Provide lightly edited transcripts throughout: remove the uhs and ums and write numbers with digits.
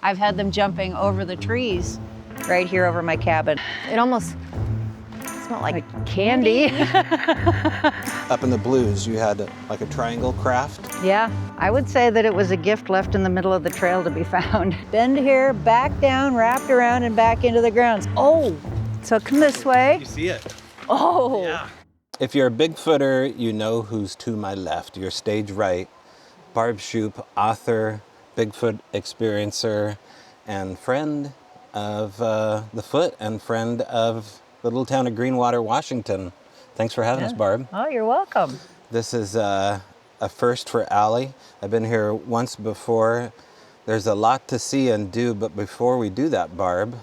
I've had them jumping over the trees right here over my cabin. It almost smelled like candy. Up in the blues, you had like a triangle craft. Yeah, I would say that it was a gift left in the middle of the trail to be found. Bend here, back down, wrapped around, and back into the grounds. Oh, so come this way. You see it? Oh. Yeah. If you're a Bigfooter, you know who's to my left. You're stage right. Barb Shupe, author, Bigfoot experiencer, and friend of the foot, and friend of the little town of Greenwater, Washington. Thanks for having us, Barb. Oh, you're welcome. This is a first for Allie. I've been here once before. There's a lot to see and do, but before we do that, Barb,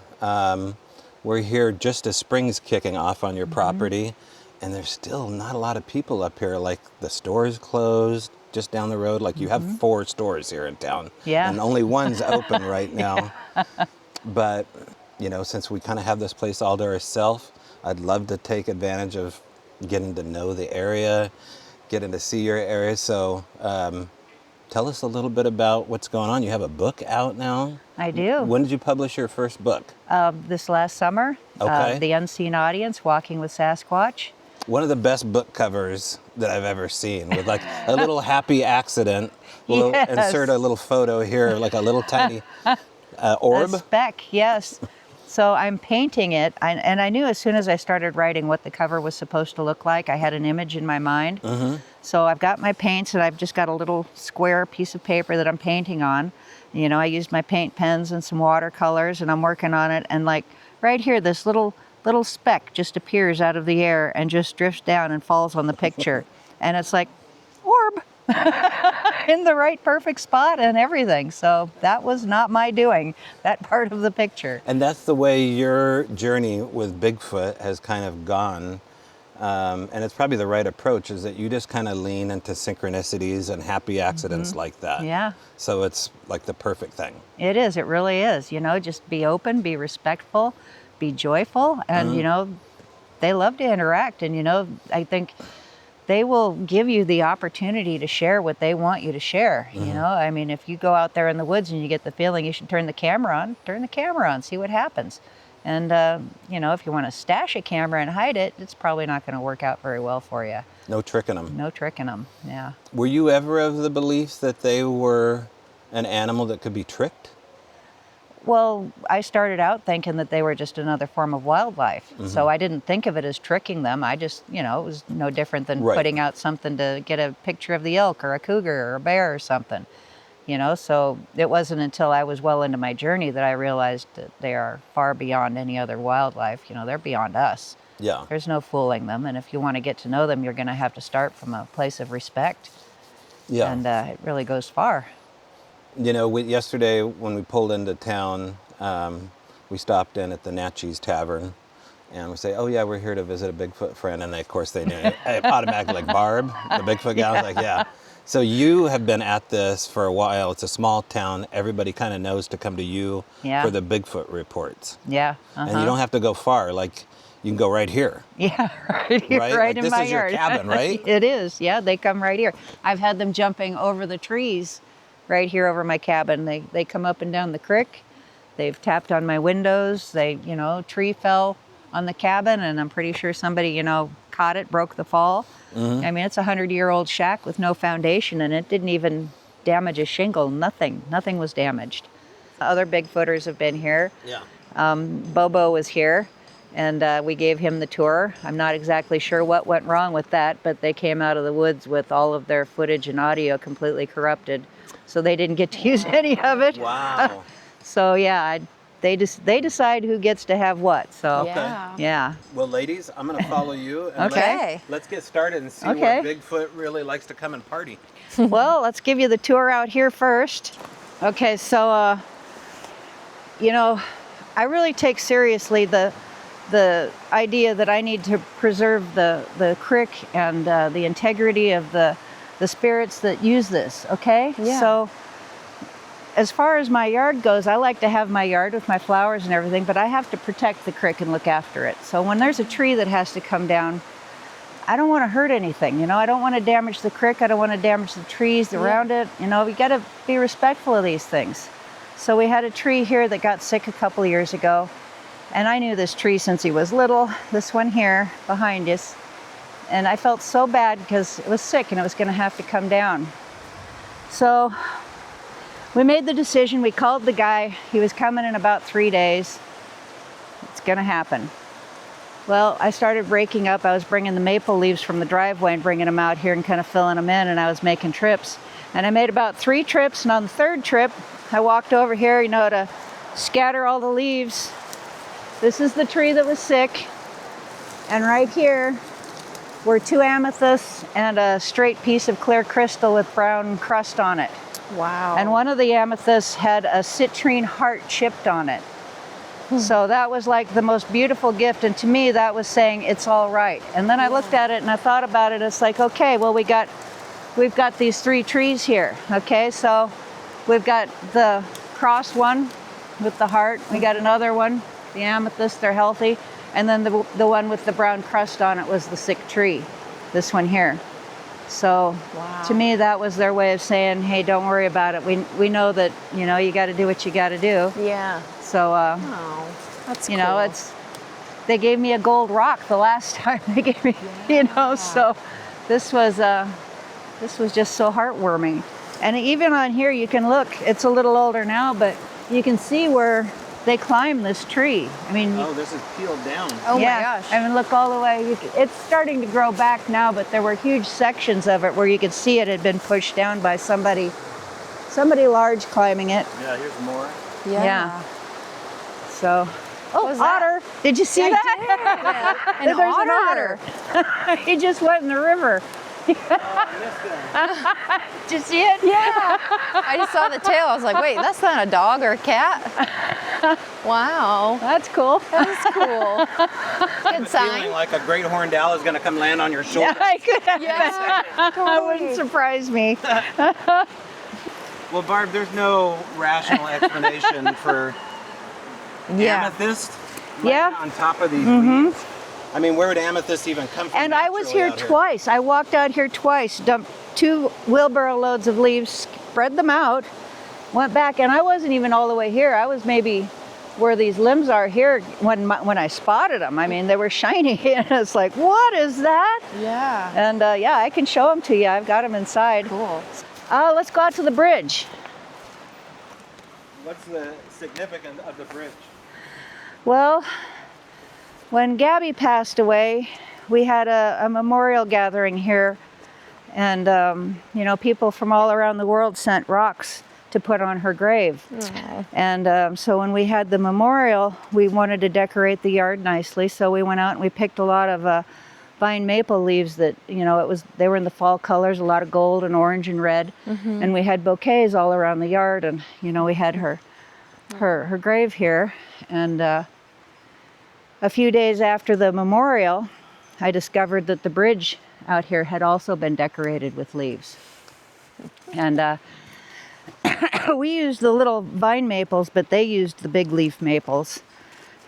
we're here just as spring's kicking off on your property, and there's still not a lot of people up here. Like the store's closed just down the road. Like you have 4 stores here in town, and only one's open right now. But you know, since we kind of have this place all to ourselves, I'd love to take advantage of getting to know the area, getting to see your area. So tell us a little bit about what's going on. You have a book out now? I do. When did you publish your first book? This last summer, Okay. The Unseen Audience, Walking with Sasquatch. One of the best book covers that I've ever seen, with like a little happy accident. We'll insert a little photo here, like a little tiny orb. A speck, yes. So I'm painting it, and I knew as soon as I started writing what the cover was supposed to look like. I had an image in my mind. So I've got my paints, and I've just got a little square piece of paper that I'm painting on. You know, I used my paint pens and some watercolors, and I'm working on it. And like right here, this little speck just appears out of the air and just drifts down and falls on the picture. And it's like, orb, in the right perfect spot and everything. So that was not my doing, that part of the picture. And that's the way your journey with Bigfoot has kind of gone. And it's probably the right approach, is that you just kind of lean into synchronicities and happy accidents like that. Yeah. So it's like the perfect thing. It is, it really is. You know, just be open, be respectful, be joyful. And, you know, they love to interact. And, you know, I think they will give you the opportunity to share what they want you to share. You know, I mean, if you go out there in the woods and you get the feeling you should turn the camera on, see what happens. And, you know, if you want to stash a camera and hide it, it's probably not going to work out very well for you. No tricking them. No tricking them, yeah. Were you ever of the belief that they were an animal that could be tricked? Well, I started out thinking that they were just another form of wildlife. So I didn't think of it as tricking them. I just, you know, it was no different than putting out something to get a picture of the elk or a cougar or a bear or something. You know, so it wasn't until I was well into my journey that I realized that they are far beyond any other wildlife. You know, they're beyond us. Yeah. There's no fooling them. And if you want to get to know them, you're going to have to start from a place of respect. Yeah. And it really goes far. You know, yesterday when we pulled into town, we stopped in at the Natchez Tavern, and we say, oh yeah, we're here to visit a Bigfoot friend. And of course they knew it. Automatically, like, Barb, the Bigfoot gal. I was like, yeah. So you have been at this for a while. It's a small town. Everybody kind of knows to come to you for the Bigfoot reports. Yeah. And you don't have to go far. Like, you can go right here. Yeah, right here, right like, in my this is yard. your cabin, right? It is, yeah, they come right here. I've had them jumping over the trees right here over my cabin. They come up and down the creek. They've tapped on my windows. They, you know, tree fell on the cabin, and I'm pretty sure somebody, you know, caught it, broke the fall. I mean, it's a 100-year-old shack with no foundation, and it didn't even damage a shingle. Nothing was damaged. Other Bigfooters have been here. Yeah. Bobo was here, and we gave him the tour. I'm not exactly sure what went wrong with that, but they came out of the woods with all of their footage and audio completely corrupted, so they didn't get to use any of it. Wow. So yeah, they decide who gets to have what. So Okay. yeah. Well, ladies, I'm going to follow you. And Okay. Let's get started and see Okay. where Bigfoot really likes to come and party. Well, let's give you the tour out here first. Okay, so you know, I really take seriously the idea that I need to preserve the creek and the integrity of the spirits that use this. Okay. Yeah. So as far as my yard goes, I like to have my yard with my flowers and everything, but I have to protect the creek and look after it. So when there's a tree that has to come down, I don't want to hurt anything. You know, I don't want to damage the creek. I don't want to damage the trees around it. You know, we got to be respectful of these things. So we had a tree here that got sick a couple years ago. And I knew this tree since he was little, this one here behind us. And I felt so bad because it was sick and it was going to have to come down. So we made the decision, we called the guy. He was coming in about 3 days. It's going to happen. Well, I started breaking up. I was bringing the maple leaves from the driveway and bringing them out here and kind of filling them in, and I was making trips. And I made about 3 trips, and on the 3rd trip, I walked over here, you know, to scatter all the leaves. This is the tree that was sick, and right here were 2 amethysts and a straight piece of clear crystal with brown crust on it. Wow. And one of the amethysts had a citrine heart chipped on it. So that was like the most beautiful gift, and to me that was saying it's all right. And then I looked at it and I thought about it. It's like, okay, well we've got these 3 trees here. Okay, so we've got the cross one with the heart. We got another one, the amethyst, they're healthy, and then the one with the brown crust on it was the sick tree. This one here. So to me that was their way of saying, hey, don't worry about it. We know that, you know, you got to do what you got to do. Yeah. So That's you cool. know, they gave me a gold rock the last time they gave me, you know, so this was just so heartwarming. And even on here you can look, it's a little older now, but you can see where they climbed this tree. I mean, Oh, this is peeled down. Oh yeah, my gosh. I mean, look all the way. It's starting to grow back now, but there were huge sections of it where you could see it had been pushed down by somebody large climbing it. Yeah, here's more. Yeah. So, was that? otter! Did you see that? An There's otter. an otter. He just went in the river. Did you see it? Yeah. I just saw the tail. I was like, wait, that's not a dog or a cat. Wow. That's cool. That's cool. Good Feeling sign. like a great horned owl is going to come land on your shoulder. Yeah, I could have. Yeah. That wouldn't surprise me. Well, Barb, there's no rational explanation for Yeah. amethyst Yeah. on top of these leaves. I mean, where would amethyst even come from? And I was naturally here out twice. I walked out here twice, dumped 2 wheelbarrow loads of leaves, spread them out, went back, and I wasn't even all the way here. I was maybe where these limbs are here when I spotted them. I mean, they were shiny, and it's like, what is that? Yeah. And yeah, I can show them to you. I've got them inside. Cool. Let's go out to the bridge. What's the significance of the bridge? Well, when Gabby passed away, we had a memorial gathering here, and you know, people from all around the world sent rocks to put on her grave. Aww. And so when we had the memorial, we wanted to decorate the yard nicely, so we went out and we picked a lot of vine maple leaves that, you know, they were in the fall colors, a lot of gold and orange and red, and we had bouquets all around the yard, and you know, we had her grave here. And a few days after the memorial, I discovered that the bridge out here had also been decorated with leaves. And we used the little vine maples, but they used the big leaf maples.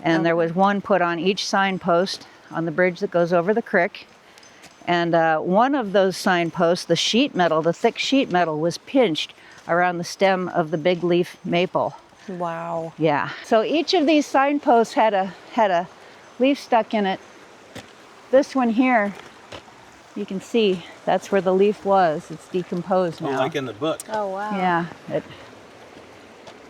And there was one put on each signpost on the bridge that goes over the creek. And one of those signposts, the sheet metal, the thick sheet metal, was pinched around the stem of the big leaf maple. Wow. Yeah. So each of these signposts had a leaf stuck in it. This one here, you can see that's where the leaf was. It's decomposed now. Like in the book. Oh, wow. Yeah. I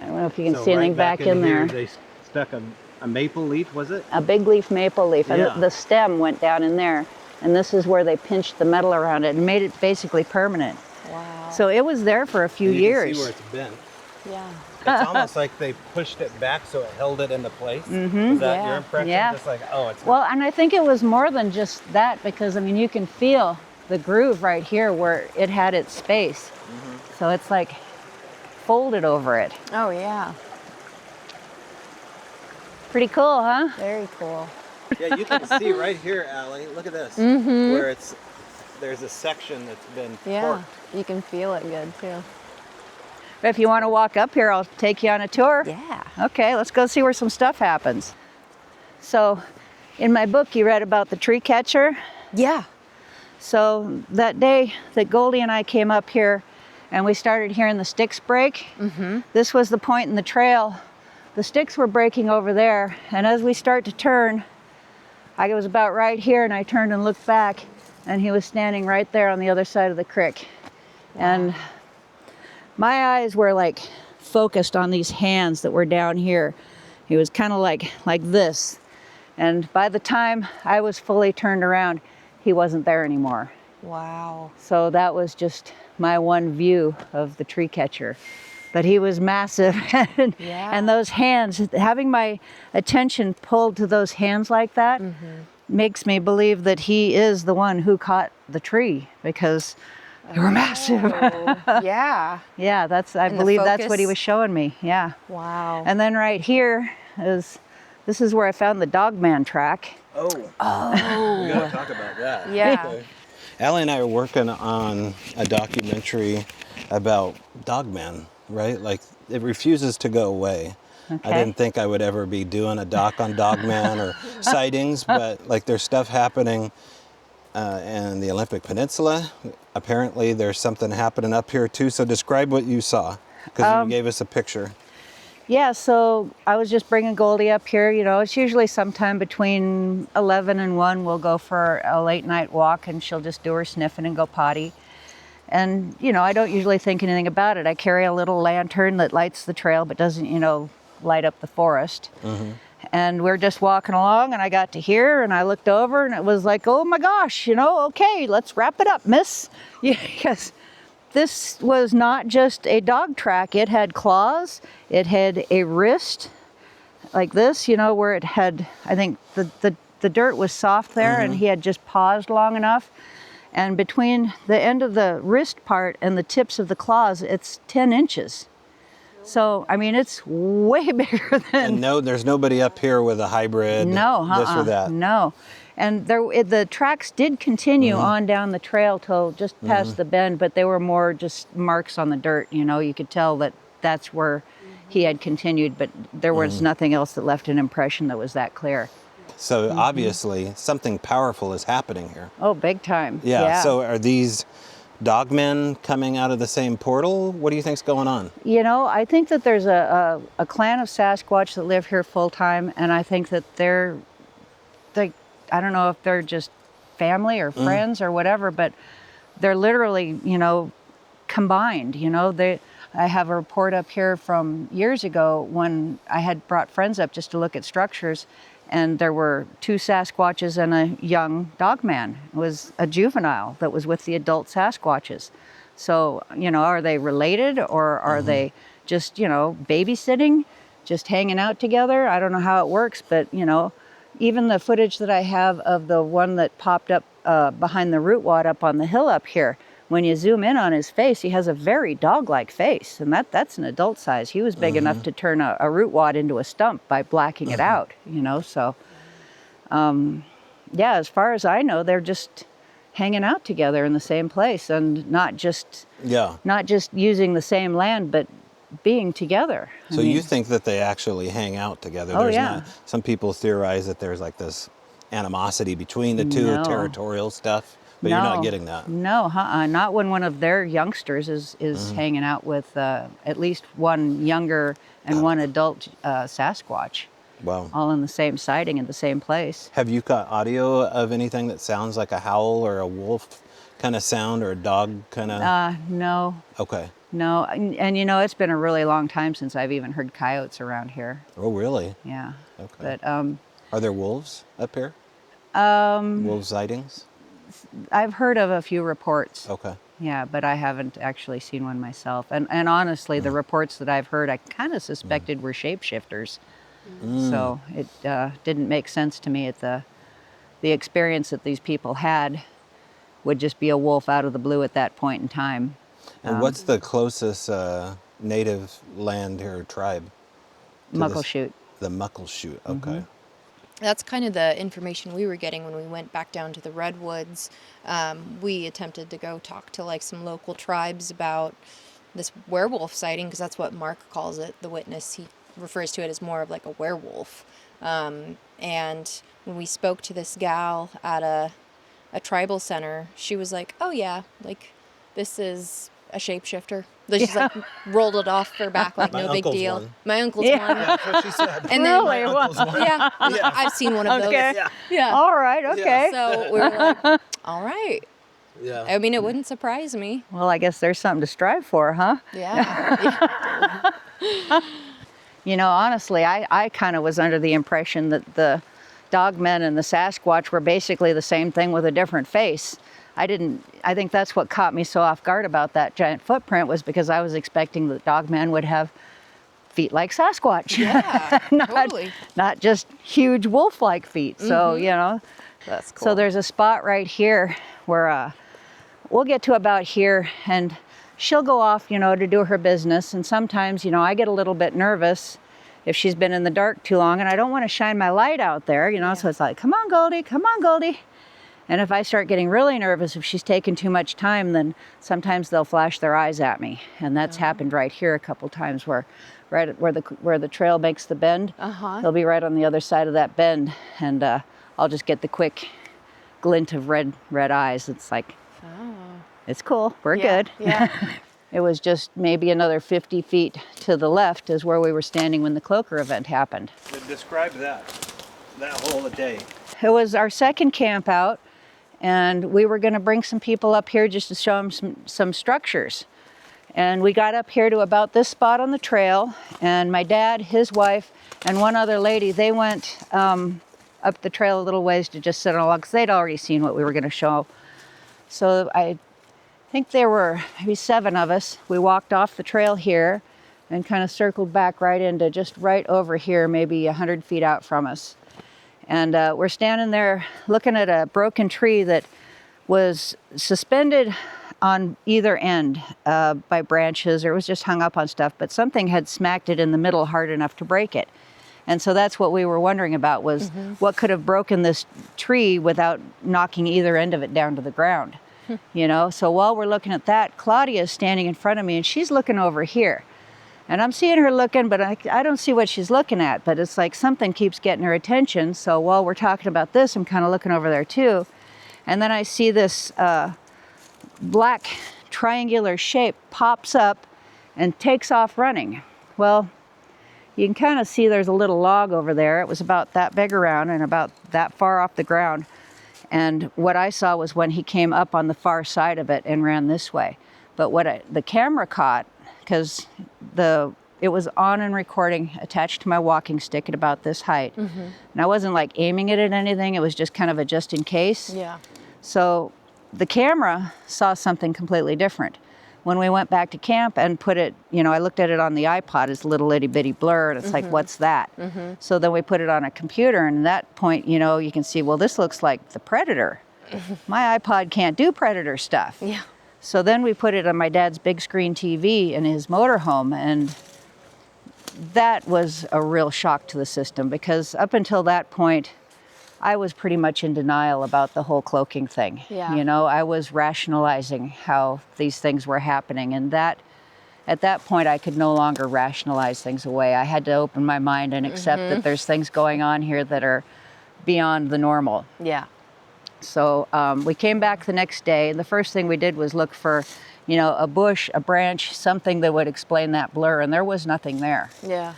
don't know if you can So see anything right back in here, there. They stuck a maple leaf, was it? A big leaf maple leaf, and Yeah. the stem went down in there. And this is where they pinched the metal around it and made it basically permanent. Wow. So it was there for a few You years. can see where it's bent. Yeah. It's almost like they pushed it back so it held it into place. Is that your Yeah. impression? Yeah. Just like, oh, it's Well, and I think it was more than just that, because I mean, you can feel the groove right here where it had its space. So it's like folded over it. Oh, yeah. Pretty cool, huh? Very cool. Yeah, you can see right here, Allie. Look at this, where there's a section that's been Yeah. torqued. You can feel it good, too. If you want to walk up here, I'll take you on a tour. Yeah. Okay, let's go see where some stuff happens. So, in my book, you read about the tree catcher. Yeah. So that day that Goldie and I came up here and we started hearing the sticks break. This was the point in the trail. The sticks were breaking over there, and as we start to turn, I was about right here, and I turned and looked back, and he was standing right there on the other side of the creek. And my eyes were like focused on these hands that were down here. He was kind of like this. And by the time I was fully turned around, he wasn't there anymore. Wow. So that was just my one view of the tree catcher. But he was massive. And those hands, having my attention pulled to those hands like that makes me believe that he is the one who caught the tree, because they were massive. Yeah. Yeah, I And the believe that's what he focus? was showing me. Yeah. Wow. And then right here this is where I found the Dogman track. Oh. We gotta talk about that. Yeah. Allie and I are working on a documentary about Dogman, right? Like, it refuses to go away. Okay. I didn't think I would ever be doing a doc on Dogman or sightings, but like there's stuff happening in the Olympic Peninsula. Apparently there's something happening up here too. So describe what you saw, because you gave us a picture. Yeah, so I was just bringing Goldie up here. You know, it's usually sometime between 11 and 1. We'll go for a late night walk, and she'll just do her sniffing and go potty. And, you know, I don't usually think anything about it. I carry a little lantern that lights the trail but doesn't, you know, light up the forest. And we're just walking along, and I got to here, and I looked over, and it was like, oh my gosh, you know, okay, let's wrap it up, miss. Because this was not just a dog track. It had claws. It had a wrist like this, you know, where it had, I think the dirt was soft there, and he had just paused long enough. And between the end of the wrist part and the tips of the claws, it's 10 inches. So, I mean, it's way bigger than... And there's nobody up here with a hybrid, this or that. No. And the tracks did continue on down the trail till just past the bend, but they were more just marks on the dirt. You know, you could tell that that's where he had continued, but there was nothing else that left an impression that was that clear. So obviously something powerful is happening here. Oh, big time. Yeah. So are these dogmen coming out of the same portal? What do you think's going on? You know, I think that there's a clan of Sasquatch that live here full time, and I think that I don't know if they're just family or friends or whatever, but they're literally, you know, combined. You know, I have a report up here from years ago when I had brought friends up just to look at structures, and there were 2 Sasquatches and a young dogman. It was a juvenile that was with the adult Sasquatches. So, you know, are they related, or are they just, you know, babysitting, just hanging out together? I don't know how it works, but, you know, even the footage that I have of the one that popped up behind the root wad up on the hill up here, when you zoom in on his face, he has a very dog-like face, and that's an adult size. He was big enough to turn a root wad into a stump by blacking it out, you know. So, yeah, as far as I know, they're just hanging out together in the same place, and not just using the same land, but being together. So you think that they actually hang out together? Oh, There's yeah. not, some people theorize that there's like this animosity between the two, territorial stuff, but you're not getting that. No, not when one of their youngsters is hanging out with at least one younger and one adult Sasquatch. Wow. All in the same sighting in the same place. Have you got audio of anything that sounds like a howl or a wolf kind of sound, or a dog kind of? No. Okay. No, and you know, it's been a really long time since I've even heard coyotes around here. Oh, really? Yeah. Okay. But are there wolves up here? Wolf sightings? I've heard of a few reports. Okay. Yeah, but I haven't actually seen one myself. And honestly, the reports that I've heard, I kind of suspected were shapeshifters. So it didn't make sense to me. The experience that these people had would just be a wolf out of the blue at that point in time. And what's the closest native land or tribe? Muckleshoot. The Muckleshoot, okay. That's kind of the information we were getting when we went back down to the redwoods. We attempted to go talk to like some local tribes about this werewolf sighting, because that's what Mark calls it, the witness. He refers to it as more of like a werewolf. And when we spoke to this gal at a tribal center, she was like, oh yeah, like this is a shapeshifter. They just like rolled it off her back like My no big uncle's deal. one. My uncle's Yeah. one. That's what she said. And then Really? My uncle's one. yeah, Yeah. I've seen one of Okay. those. Yeah. Yeah. All right, okay. So we were like, all right. Yeah. I mean, it wouldn't surprise me. Well, I guess there's something to strive for, huh? Yeah. You know, honestly, I kind of was under the impression that the Dogman and the Sasquatch were basically the same thing with a different face. I think that's what caught me so off guard about that giant footprint, was because I was expecting that Dogman would have feet like Sasquatch. Yeah, totally. Not just huge wolf-like feet. So, you know. That's cool. So there's a spot right here where we'll get to about here, and she'll go off, you know, to do her business. And sometimes, you know, I get a little bit nervous if she's been in the dark too long, and I don't want to shine my light out there, you know. So it's like, come on, Goldie, come on, Goldie. And if I start getting really nervous, if she's taking too much time, then sometimes they'll flash their eyes at me. And that's happened right here a couple times, where right at where the trail makes the bend, they'll be right on the other side of that bend, and I'll just get the quick glint of red eyes. It's like, it's cool, we're good. Yeah. It was just maybe another 50 feet to the left is where we were standing when the Cloaker event happened. Describe that whole day. It was our second camp out, and we were going to bring some people up here just to show them some structures. And we got up here to about this spot on the trail, and my dad, his wife, and one other lady, they went up the trail a little ways to just sit on a log, because they'd already seen what we were going to show. So I think there were maybe 7 of us. We walked off the trail here and kind of circled back right into just right over here, maybe 100 feet out from us. And we're standing there looking at a broken tree that was suspended on either end by branches, or it was just hung up on stuff, but something had smacked it in the middle hard enough to break it. And so that's what we were wondering about, was what could have broken this tree without knocking either end of it down to the ground. You know, so while we're looking at that, Claudia's standing in front of me, and she's looking over here. And I'm seeing her looking, but I don't see what she's looking at, but it's like something keeps getting her attention. So while we're talking about this, I'm kind of looking over there too. And then I see this black triangular shape pops up and takes off running. Well, you can kind of see there's a little log over there. It was about that big around and about that far off the ground. And what I saw was when he came up on the far side of it and ran this way. But what the camera caught, because it was on and recording attached to my walking stick at about this height. And I wasn't like aiming it at anything. It was just kind of a just in case. Yeah. So the camera saw something completely different. When we went back to camp and put it, you know, I looked at it on the iPod as a little itty bitty blur, and it's like, what's that? So then we put it on a computer, and at that point, you know, you can see, well, this looks like the Predator. My iPod can't do Predator stuff. Yeah. So then we put it on my dad's big screen TV in his motorhome, and that was a real shock to the system, because up until that point, I was pretty much in denial about the whole cloaking thing. Yeah. You know, I was rationalizing how these things were happening, and that at that point I could no longer rationalize things away. I had to open my mind and accept that there's things going on here that are beyond the normal. Yeah. So we came back the next day, and the first thing we did was look for, you know, a bush, a branch, something that would explain that blur, and there was nothing there. Yeah.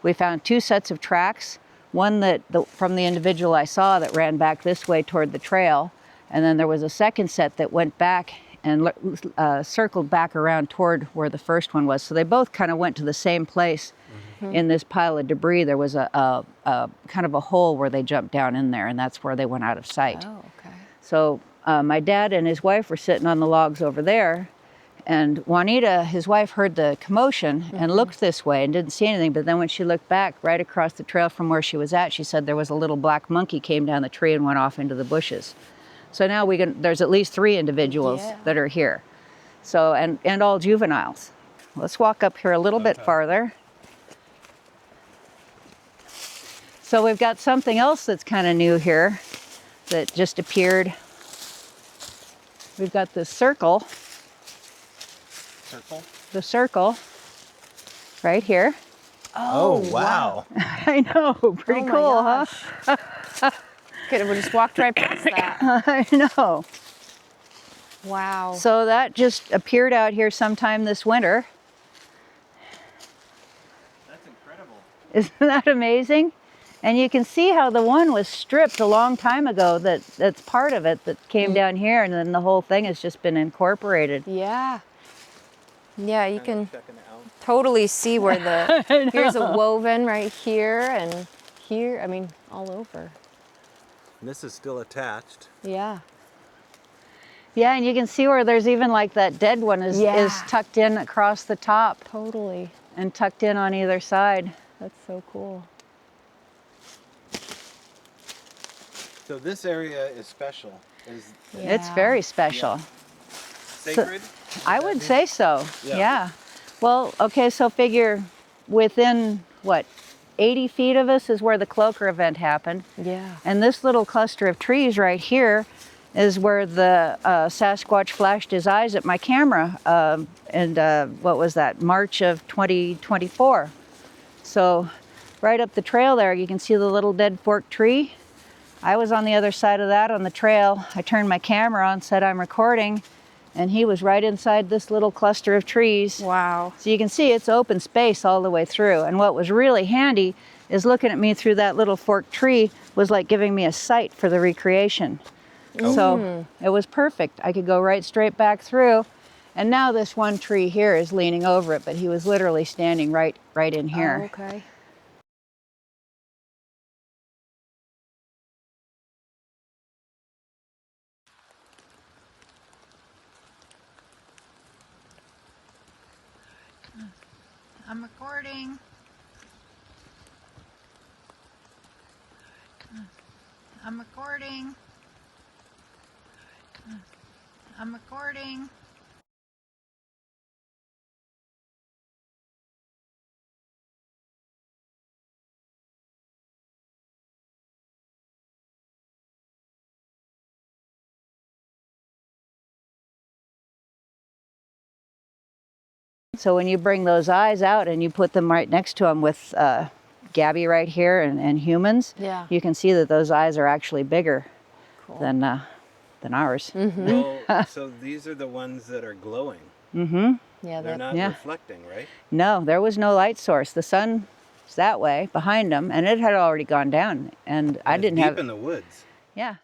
We found 2 sets of tracks, one from the individual I saw that ran back this way toward the trail, and then there was a second set that went back and circled back around toward where the first one was. So they both kind of went to the same place. In this pile of debris. There was a kind of a hole where they jumped down in there, and that's where they went out of sight. Oh, okay. So my dad and his wife were sitting on the logs over there, and Juanita, his wife, heard the commotion and looked this way and didn't see anything. But then when she looked back right across the trail from where she was at, she said there was a little black monkey came down the tree and went off into the bushes. So now there's at least 3 individuals that are here. So and all juveniles. Let's walk up here a little bit farther. So we've got something else that's kind of new here that just appeared. We've got this circle. Circle? The circle right here. Oh, wow. I know, pretty Oh my cool, gosh. huh? Could have just walked right past that. I know. Wow. So that just appeared out here sometime this winter. That's incredible. Isn't that amazing? And you can see how the one was stripped a long time ago, that's part of it that came down here, and then the whole thing has just been incorporated. Yeah. Yeah, you can Checking it out. totally see where the, here's a woven right here and here, I mean, all over. And this is still attached. Yeah. Yeah, and you can see where there's even like that dead one is tucked in across the top Totally. and tucked in on either side. That's so cool. So this area is special. It's very special. Sacred? I would say so, Yeah. yeah. Well, okay, so figure within, what, 80 feet of us is where the Cloaker event happened. Yeah. And this little cluster of trees right here is where the Sasquatch flashed his eyes at my camera. What was that, March of 2024. So right up the trail there, you can see the little dead forked tree. I was on the other side of that on the trail. I turned my camera on, said I'm recording, and he was right inside this little cluster of trees. Wow. So you can see it's open space all the way through. And what was really handy is looking at me through that little forked tree was like giving me a sight for the recreation. So it was perfect. I could go right straight back through. And now this one tree here is leaning over it, but he was literally standing right in here. Oh, okay. I'm recording. I'm recording. I'm recording. So when you bring those eyes out and you put them right next to them with Gabby right here and humans, Yeah. you can see that those eyes are actually bigger than ours. Well, so these are the ones that are glowing. Yeah, They're not Yeah. reflecting, right? No, there was no light source. The sun was that way behind them, and it had already gone down. And I It's didn't deep have. in the woods. Yeah.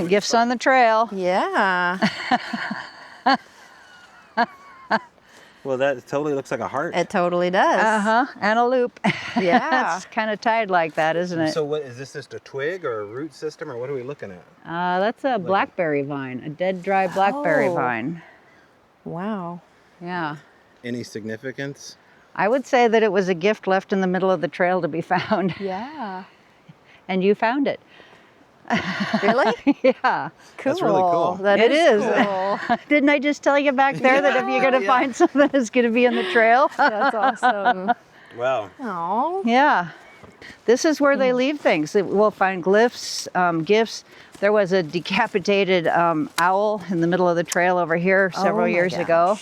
Gifts on the trail. Yeah. Well, that totally looks like a heart. It totally does. And a loop. Yeah. It's kind of tied like that, isn't it? So what is this, just a twig or a root system, or what are we looking at? That's a blackberry vine, a dead, dry blackberry Oh. vine. Wow. Yeah. Any significance? I would say that it was a gift left in the middle of the trail to be found, Yeah. and you found it. Really? Yeah. Cool. That's really cool. That It is. cool. Didn't I just tell you back there that if you're going to find something, it's going to be in the trail? That's awesome. Wow. Oh. Yeah. This is where they leave things. We'll find glyphs, gifts. There was a decapitated owl in the middle of the trail over here several my years gosh. ago.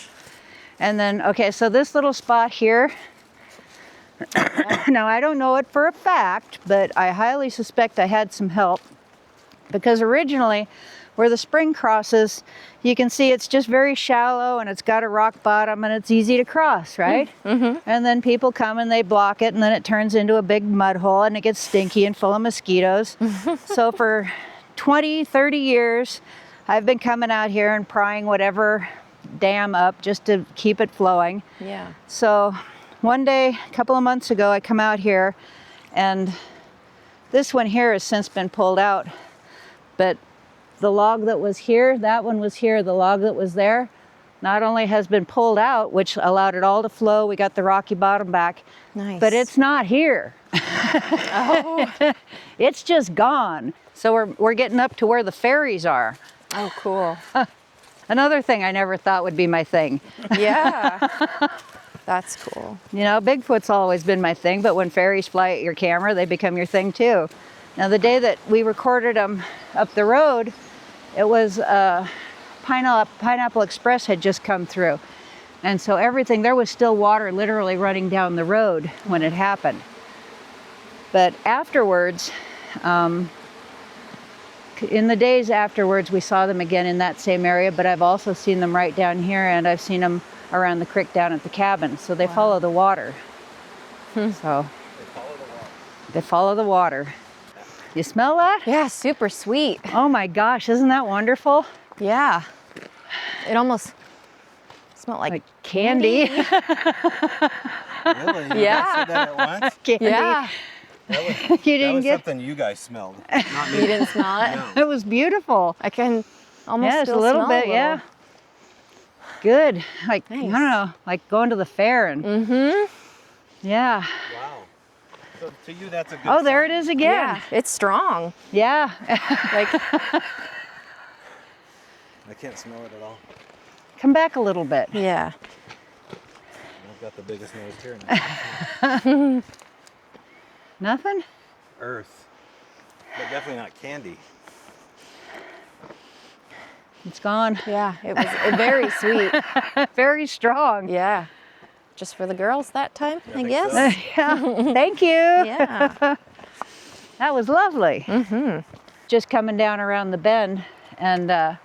And then, okay, so this little spot here, now I don't know it for a fact, but I highly suspect I had some help, because originally where the spring crosses, you can see it's just very shallow and it's got a rock bottom and it's easy to cross, right? And then people come and they block it, and then it turns into a big mud hole and it gets stinky and full of mosquitoes. So for 20, 30 years, I've been coming out here and prying whatever dam up just to keep it flowing. Yeah. So one day, a couple of months ago, I come out here, and this one here has since been pulled out. But the log that was here, that one was here, the log that was there, not only has been pulled out, which allowed it all to flow, we got the rocky bottom back, Nice. but it's not here. Oh. It's just gone. So we're getting up to where the fairies are. Oh, cool. Another thing I never thought would be my thing. Yeah. That's cool. You know, Bigfoot's always been my thing, but when fairies fly at your camera, they become your thing too. Now, the day that we recorded them up the road, it was Pineapple Express had just come through. And so everything, there was still water literally running down the road when it happened. But afterwards, In the days afterwards, we saw them again in that same area, but I've also seen them right down here, and I've seen them around the creek down at the cabin. So they follow the water. So they follow the water. You smell that? Yeah, super sweet. Oh my gosh, isn't that wonderful? Yeah. It almost smelled like Candy. Really? You Yeah. guys said that at once? Candy. Yeah. You That didn't was get something you guys smelled, not me. You didn't smell it? No. it. Was beautiful. I can almost Yes, still a little smell bit, yeah. Good. Like, I Nice. don't know, like going to the fair and yeah. Wow. So to you, that's a good Oh, there it sign. is again. Yeah, it's strong. Yeah. Like, I can't smell it at all. Come back a little bit. yeah. I've got the biggest nose here now. Nothing? Earth. But definitely not candy. It's gone. Yeah, it was very sweet. Very strong. Yeah. Just for the girls that time, I think guess. so. Yeah. Thank you. Yeah. That was lovely. Just coming down around the bend, and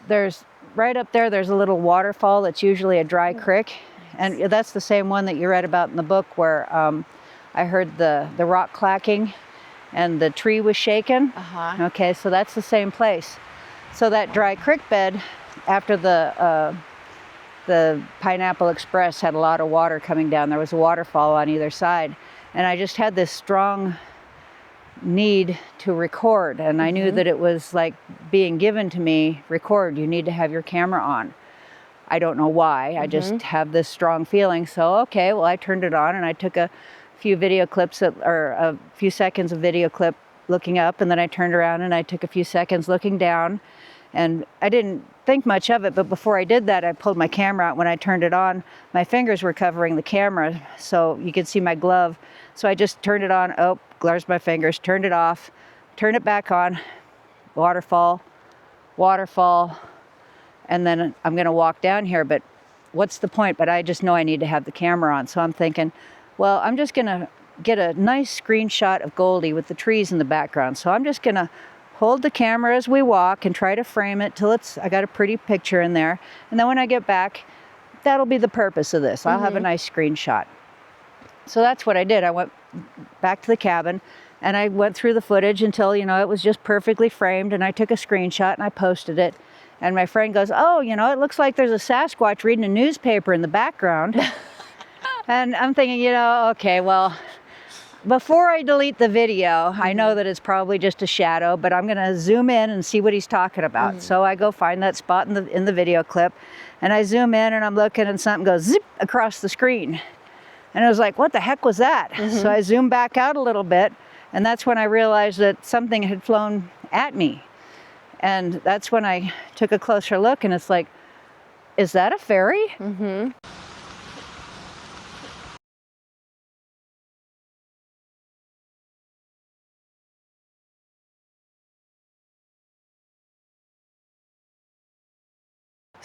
there's right up there. There's a little waterfall that's usually a dry creek, and that's the same one that you read about in the book, where I heard the rock clacking, and the tree was shaken. Uh-huh. Okay, so that's the same place. So that dry creek bed, after the Pineapple Express had a lot of water coming down. There was a waterfall on either side, and I just had this strong need to record, and I knew that it was like being given to me. Record, you need to have your camera on. I don't know why, I just have this strong feeling. So okay, well, I turned it on and I took a few video clips or a few seconds of video clip looking up, and then I turned around and I took a few seconds looking down, and I didn't think much of it, but before I did that, I pulled my camera out. When I turned it on, my fingers were covering the camera, so you could see my glove. So I just turned it on. Oh, there's my fingers. Turned it off. Turned it back on. Waterfall, waterfall, and then I'm going to walk down here. But what's the point? But I just know I need to have the camera on. So I'm thinking, well, I'm just going to get a nice screenshot of Goldie with the trees in the background. So I'm just going to hold the camera as we walk and try to frame it till I got a pretty picture in there. And then when I get back, that'll be the purpose of this. I'll have a nice screenshot. So that's what I did. I went back to the cabin and I went through the footage until, it was just perfectly framed, and I took a screenshot and I posted it. And my friend goes, oh, it looks like there's a Sasquatch reading a newspaper in the background. And I'm thinking, okay, well, before I delete the video, I know that it's probably just a shadow, but I'm going to zoom in and see what he's talking about. So I go find that spot in the video clip, and I zoom in and I'm looking, and something goes zip across the screen. And I was like, what the heck was that? So I zoomed back out a little bit, and that's when I realized that something had flown at me. And that's when I took a closer look, and it's like, is that a fairy?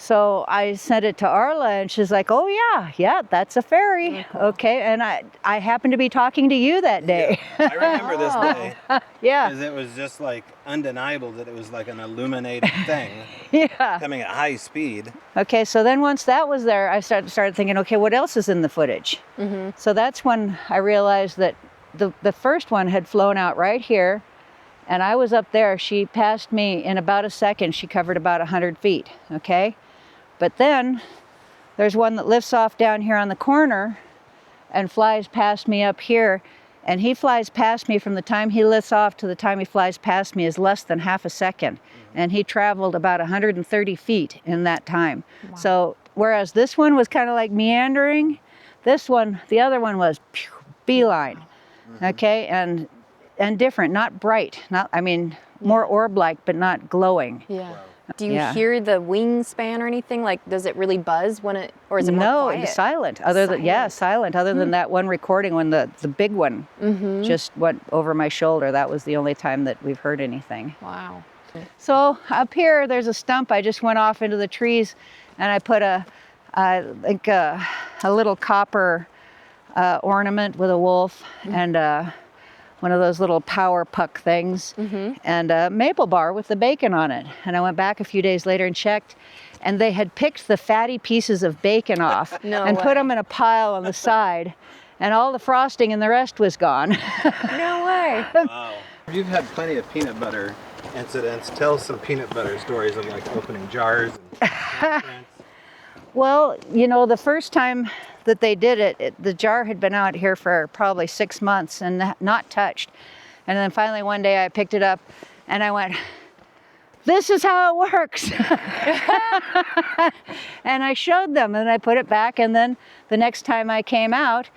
So I sent it to Arla, and she's like, oh yeah, that's a fairy. Cool. Okay, and I happened to be talking to you that day. Yeah, I remember this day. Yeah. Because it was just like undeniable that it was like an illuminated thing Yeah. coming at high speed. Okay, so then once that was there, I started thinking, okay, what else is in the footage? So that's when I realized that the first one had flown out right here, and I was up there. She passed me in about a second. She covered about 100 feet, okay? But then there's one that lifts off down here on the corner and flies past me up here. And he flies past me from the time he lifts off to the time he flies past me is less than half a second. And he traveled about 130 feet in that time. Wow. So whereas this one was kind of like meandering, the other one was beeline, okay? And different, not bright, more orb-like, but not glowing. Yeah. Wow. Do you hear the wingspan or anything? Like, does it really buzz when or is it more quiet? No, it's silent. Silent. Other than that one recording when the big one just went over my shoulder. That was the only time that we've heard anything. Wow. So up here, there's a stump. I just went off into the trees, and I put a little copper ornament with a wolf and a one of those little power puck things, and a maple bar with the bacon on it. And I went back a few days later and checked, and they had picked the fatty pieces of bacon off No and way. put them in a pile on the side, and all the frosting and the rest was gone. No way. Wow. You've had plenty of peanut butter incidents. Tell some peanut butter stories of like opening jars and footprints. Well, you know, the first time that they did it, the jar had been out here for probably 6 months and not touched. And then finally one day I picked it up and I went, this is how it works. And I showed them and I put it back, and then the next time I came out,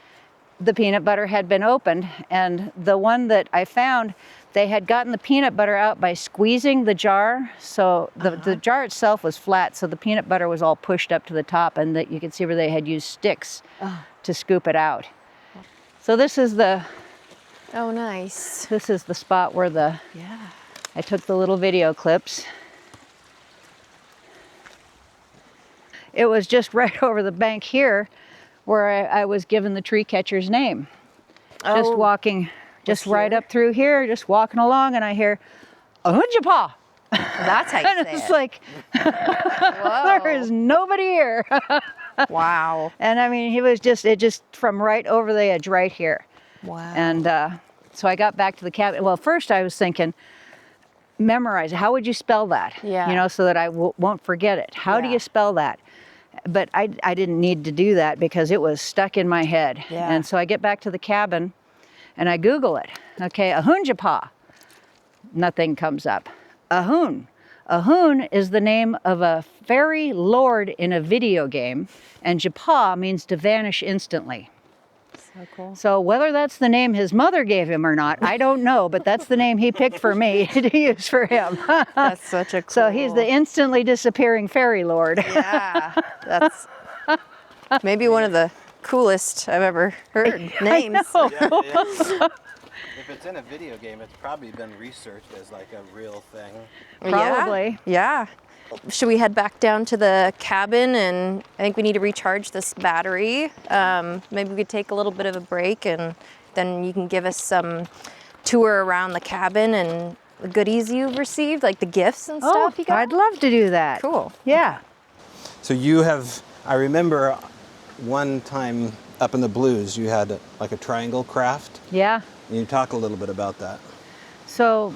the peanut butter had been opened, and the one that I found, they had gotten the peanut butter out by squeezing the jar. So the jar itself was flat, so the peanut butter was all pushed up to the top, and that you could see where they had used sticks to scoop it out. So this is the Oh, nice. this is the spot where Yeah. I took the little video clips. It was just right over the bank here where I was given the tree catcher's name. Just walking, just right here? up through here, just walking along, and I hear, "Ahunjapa!" That's how you And say it's it. like, Whoa. there is nobody here. Wow. And I mean, it just from right over the edge right here. Wow. And so I got back to the cabin. Well, first I was thinking, memorize it. How would you spell that? Yeah. You know, so that I won't forget it. How do Yeah. you spell that? But I didn't need to do that because it was stuck in my head. Yeah. And so I get back to the cabin and I Google it. Okay, Ahunjapa. Nothing comes up. Ahun. Ahun is the name of a fairy lord in a video game, and Japa means to vanish instantly. So cool. So whether that's the name his mother gave him or not, I don't know, but that's the name he picked for me to use for him. That's such a cool. So he's the instantly disappearing fairy lord. Yeah. That's maybe one of the coolest I've ever heard names. know. If it's in a video game, it's probably been researched as like a real thing. Probably. Yeah. Should we head back down to the cabin? And I think we need to recharge this battery. Maybe we could take a little bit of a break, and then you can give us some tour around the cabin and the goodies you've received, like the gifts and Oh, stuff you got. I'd love to do that. Cool. Yeah. So you have, I remember one time up in the Blues, you had like a triangle craft. Yeah. Can you talk a little bit about that? So,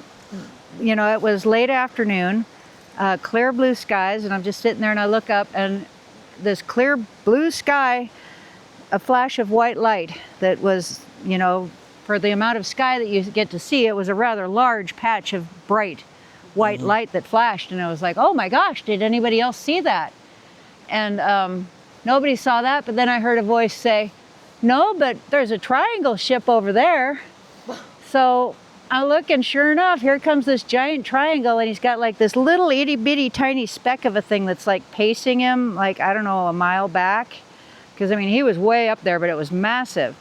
you know, it was late afternoon, clear blue skies, and I'm just sitting there and I look up and this clear blue sky, a flash of white light that was, you know, for the amount of sky that you get to see, it was a rather large patch of bright white light that flashed. And I was like, oh my gosh, did anybody else see that? And nobody saw that, but then I heard a voice say, no, but there's a triangle ship over there. So I look, and sure enough, here comes this giant triangle, and he's got like this little itty bitty tiny speck of a thing that's like pacing him, like, I don't know, a mile back. Because I mean, he was way up there, but it was massive.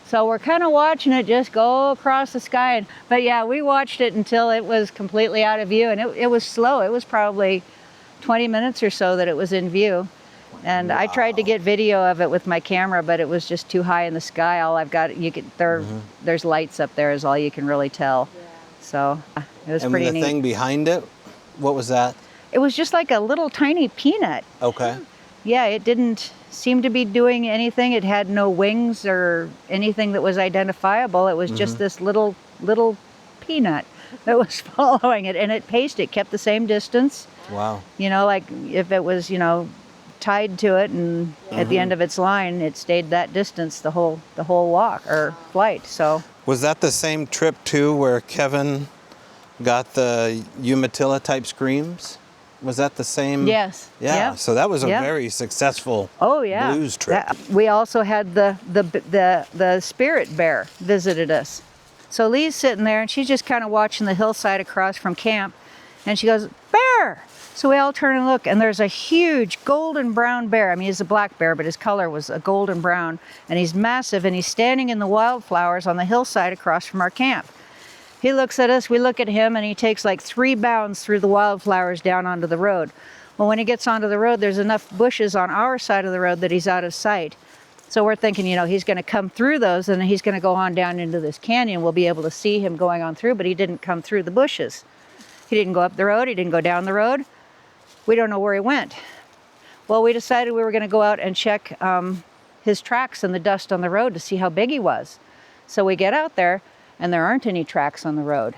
So we're kind of watching it just go across the sky. But yeah, we watched it until it was completely out of view, and it was slow. It was probably 20 minutes or so that it was in view. And I tried to get video of it with my camera, but it was just too high in the sky. All I've got, there's lights up there is all you can really tell. Yeah. So it was And pretty the neat. thing behind it, what was that? It was just like a little tiny peanut. Okay. Yeah, it didn't seem to be doing anything. It had no wings or anything that was identifiable. It was just this little peanut that was following it, and it paced it, kept the same distance. Wow. You know, like if it was, you know, tied to it, and at the end of its line, it stayed that distance the whole walk or flight. So Was that the same trip too where Kevin got the Umatilla type screams? Was that the same? yes, Yeah. So that was a Yeah. very successful Oh yeah. blues trip. We also had the spirit bear visited us. So Lee's sitting there and she's just kind of watching the hillside across from camp, and she goes, "Bear!" So we all turn and look, and there's a huge golden brown bear. I mean, he's a black bear, but his color was a golden brown, and he's massive, and he's standing in the wildflowers on the hillside across from our camp. He looks at us, we look at him, and he takes like 3 bounds through the wildflowers down onto the road. Well, when he gets onto the road, there's enough bushes on our side of the road that he's out of sight. So we're thinking, you know, he's going to come through those and he's going to go on down into this canyon. We'll be able to see him going on through, but he didn't come through the bushes. He didn't go up the road. He didn't go down the road. We don't know where he went. Well, we decided we were going to go out and check his tracks in the dust on the road to see how big he was. So we get out there and there aren't any tracks on the road.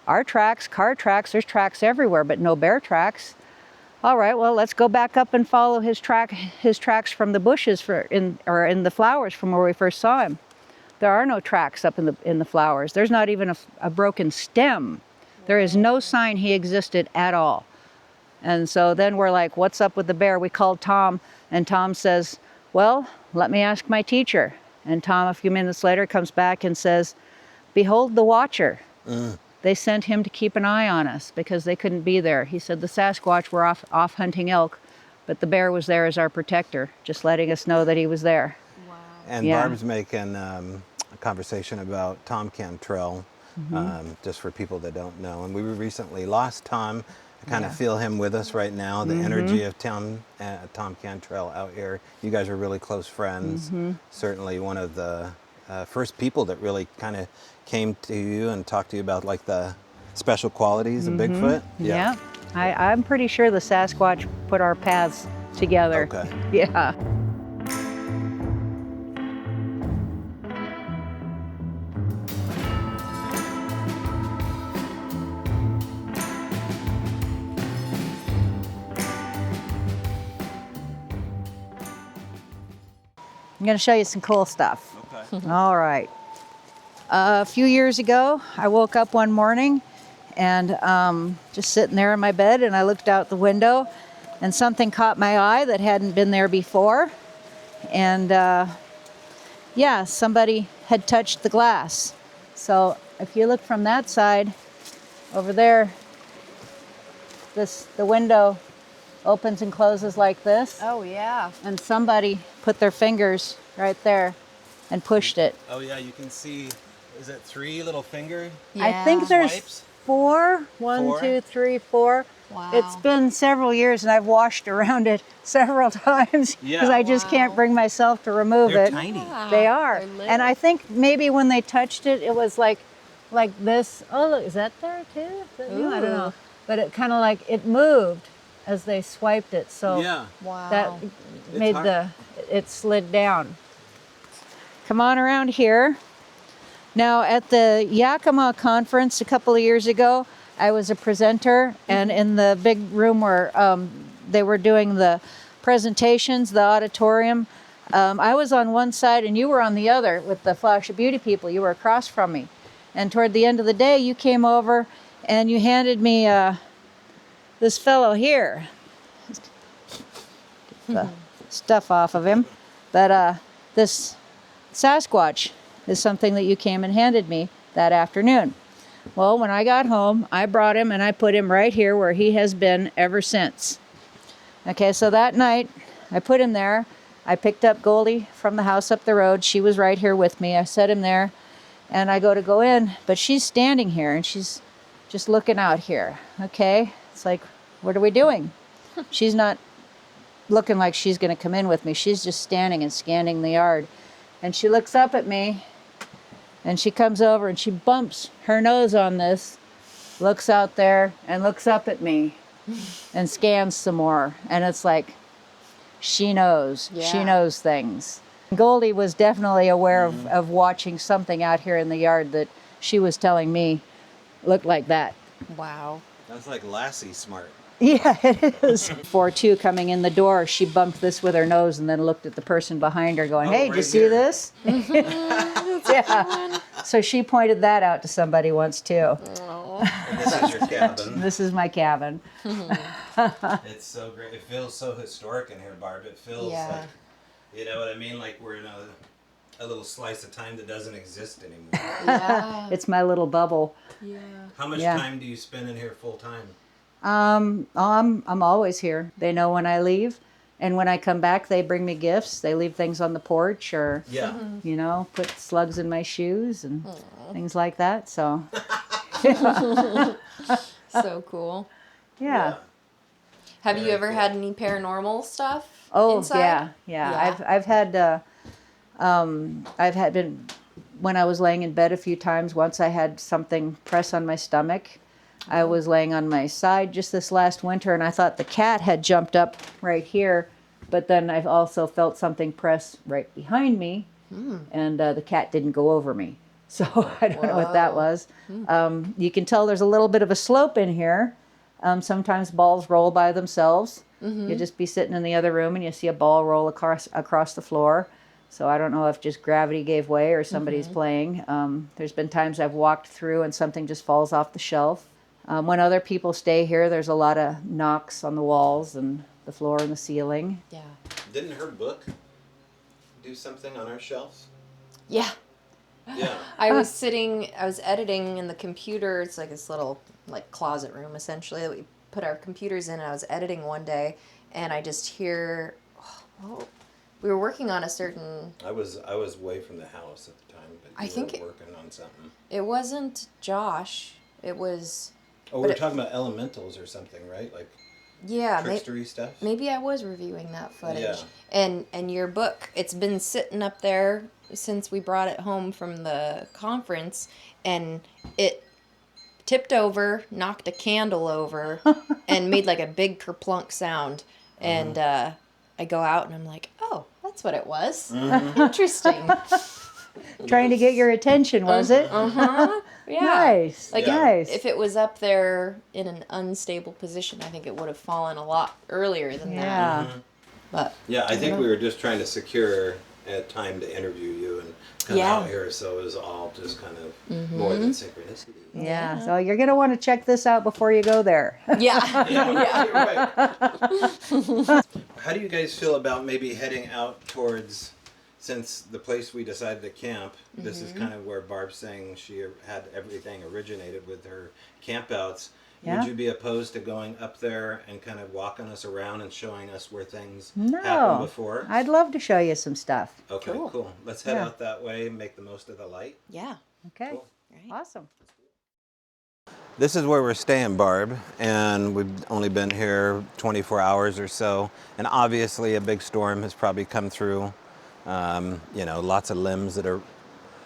Our tracks, car tracks, there's tracks everywhere, but no bear tracks. All right, well, let's go back up and follow his tracks from the bushes in the flowers from where we first saw him. There are no tracks up in the flowers. There's not even a broken stem. There is no sign he existed at all. And so then we're like, what's up with the bear? We called Tom, and Tom says, well, let me ask my teacher. And Tom, a few minutes later, comes back and says, behold the watcher. They sent him to keep an eye on us because they couldn't be there. He said the Sasquatch were off hunting elk, but the bear was there as our protector, just letting us know that he was there. Wow. And Yeah. Barb's making a conversation about Tom Cantrell, just for people that don't know. And we recently lost Tom. I kind of feel him with us right now, the energy of Tom Cantrell out here. You guys are really close friends. Certainly one of the first people that really kind of came to you and talked to you about like the special qualities of Bigfoot. Yeah. I'm pretty sure the Sasquatch put our paths together. Okay. Yeah. I'm going to show you some cool stuff. Okay. All right. A few years ago, I woke up one morning and just sitting there in my bed, and I looked out the window and something caught my eye that hadn't been there before. And yeah, somebody had touched the glass. So if you look from that side over there, the window opens and closes like this. Oh, yeah. And somebody put their fingers right there and pushed it. Oh yeah, you can see, is it 3 little finger? I think there's Swipes? 4. 1, Four? 2, 3, 4. Wow. It's been several years and I've washed around it several times because Yeah. I just can't bring myself to remove They're it. tiny. They are. They're little. And I think maybe when they touched it, it was like this. Oh, look, is that there too? Is that new? I don't Ooh. know. But it kind of like, it moved as they swiped it. So Yeah. Wow. that It's made hard. it slid down. Come on around here. Now at the Yakima conference a couple of years ago, I was a presenter, and in the big room where they were doing the presentations, the auditorium, I was on one side and you were on the other with the Flash of Beauty people. You were across from me. And toward the end of the day, you came over and you handed me this fellow here. The stuff off of him. But this Sasquatch is something that you came and handed me that afternoon. Well, when I got home, I brought him and I put him right here where he has been ever since. Okay, so that night, I put him there. I picked up Goldie from the house up the road. She was right here with me. I set him there, and I go in, but she's standing here, and she's just looking out here, okay? It's like, what are we doing? She's not looking like she's going to come in with me. She's just standing and scanning the yard. And she looks up at me, and she comes over, and she bumps her nose on this, looks out there, and looks up at me, and scans some more. And it's like, she knows. She Yeah. knows things. Goldie was definitely aware of watching something out here in the yard that she was telling me looked like that. Wow. That's like Lassie smart. Yeah, it is. 4-2 coming in the door, she bumped this with her nose and then looked at the person behind her going, hey, did right you see here. this? Yeah. So she pointed that out to somebody once too. And this is your cabin. This is my cabin. It's so great. It feels so historic in here, Barb. It feels Yeah. like, you know what I mean? Like we're in a little slice of time that doesn't exist anymore. Yeah. It's my little bubble. Yeah. How much Yeah. time do you spend in here full time? I'm always here. They know when I leave, and when I come back, they bring me gifts. They leave things on the porch, or Yeah. you know, put slugs in my shoes and things like that. So So cool. yeah. Have you Very ever cool. had any paranormal stuff Oh inside? yeah. I've had I've had been, when I was laying in bed a few times, once I had something press on my stomach. I was laying on my side just this last winter, and I thought the cat had jumped up right here, but then I've also felt something press right behind me, and the cat didn't go over me. So I don't know what that was. You can tell there's a little bit of a slope in here. Sometimes balls roll by themselves. You just be sitting in the other room and you see a ball roll across the floor. So I don't know if just gravity gave way or somebody's playing. There's been times I've walked through and something just falls off the shelf. When other people stay here, there's a lot of knocks on the walls and the floor and the ceiling. Yeah. Didn't her book do something on our shelves? Yeah. Yeah. I was editing in the computer. It's like this little like closet room essentially that we put our computers in. And I was editing one day and I just hear, we were working on a certain. I was away from the house at the time, but I think were working on something. It wasn't Josh. It was. Oh, we were talking about elementals or something, right? Like trickstery stuff. Maybe I was reviewing that footage. Yeah. And your book, it's been sitting up there since we brought it home from the conference, and it tipped over, knocked a candle over, and made like a big kerplunk sound. And I go out and I'm like, oh, that's what it was. Interesting. Trying to get your attention, was it? Yeah. Nice. Like nice. if it was up there in an unstable position, I think it would have fallen a lot earlier than that. Yeah. But Yeah, I think we were just trying to secure a time to interview you and come out here, so it was all just kind of more than synchronicity. Yeah. So you're going to want to check this out before you go there. yeah. You're right. How do you guys feel about maybe heading out towards, since the place we decided to camp, this is kind of where Barb's saying she had everything originated with her campouts. Yeah. Would you be opposed to going up there and kind of walking us around and showing us where things No. happened before? I'd love to show you some stuff. Okay, cool. Let's head out that way, make the most of the light. Yeah. Okay. Cool. Right. Awesome. This is where we're staying, Barb, and we've only been here 24 hours or so, and obviously a big storm has probably come through. Lots of limbs that are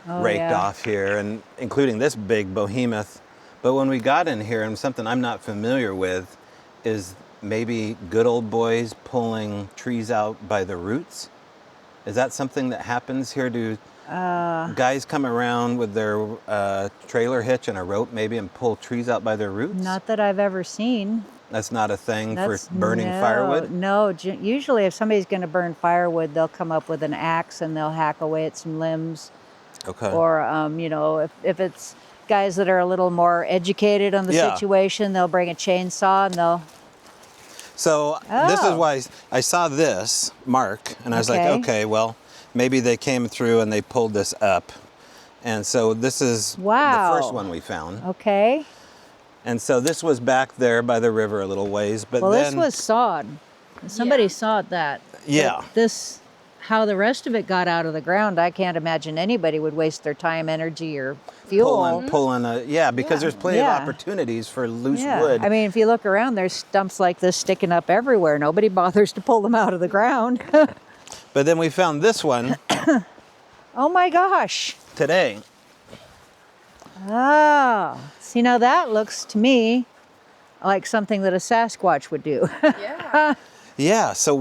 raked off here, and including this big behemoth. But when we got in here, and something I'm not familiar with, is maybe good old boys pulling trees out by the roots. Is that something that happens here? Do guys come around with their trailer hitch and a rope maybe and pull trees out by their roots? Not that I've ever seen. That's not a thing for burning firewood? No, usually if somebody's going to burn firewood, they'll come up with an axe and they'll hack away at some limbs. Okay. Or, if it's guys that are a little more educated on the situation, they'll bring a chainsaw and they'll... So this is why I saw this mark, and I was like, okay, well, maybe they came through and they pulled this up. And so this is the first one we found. Okay. And so this was back there by the river a little ways, but well, then... this was sawed. Somebody sawed that. Yeah. But how the rest of it got out of the ground, I can't imagine anybody would waste their time, energy, or fuel. Because there's plenty of opportunities for loose wood. I mean, if you look around, there's stumps like this sticking up everywhere. Nobody bothers to pull them out of the ground. But then we found this one. Oh my gosh. Today. Oh, see, now that looks to me like something that a Sasquatch would do. Yeah. Yeah, so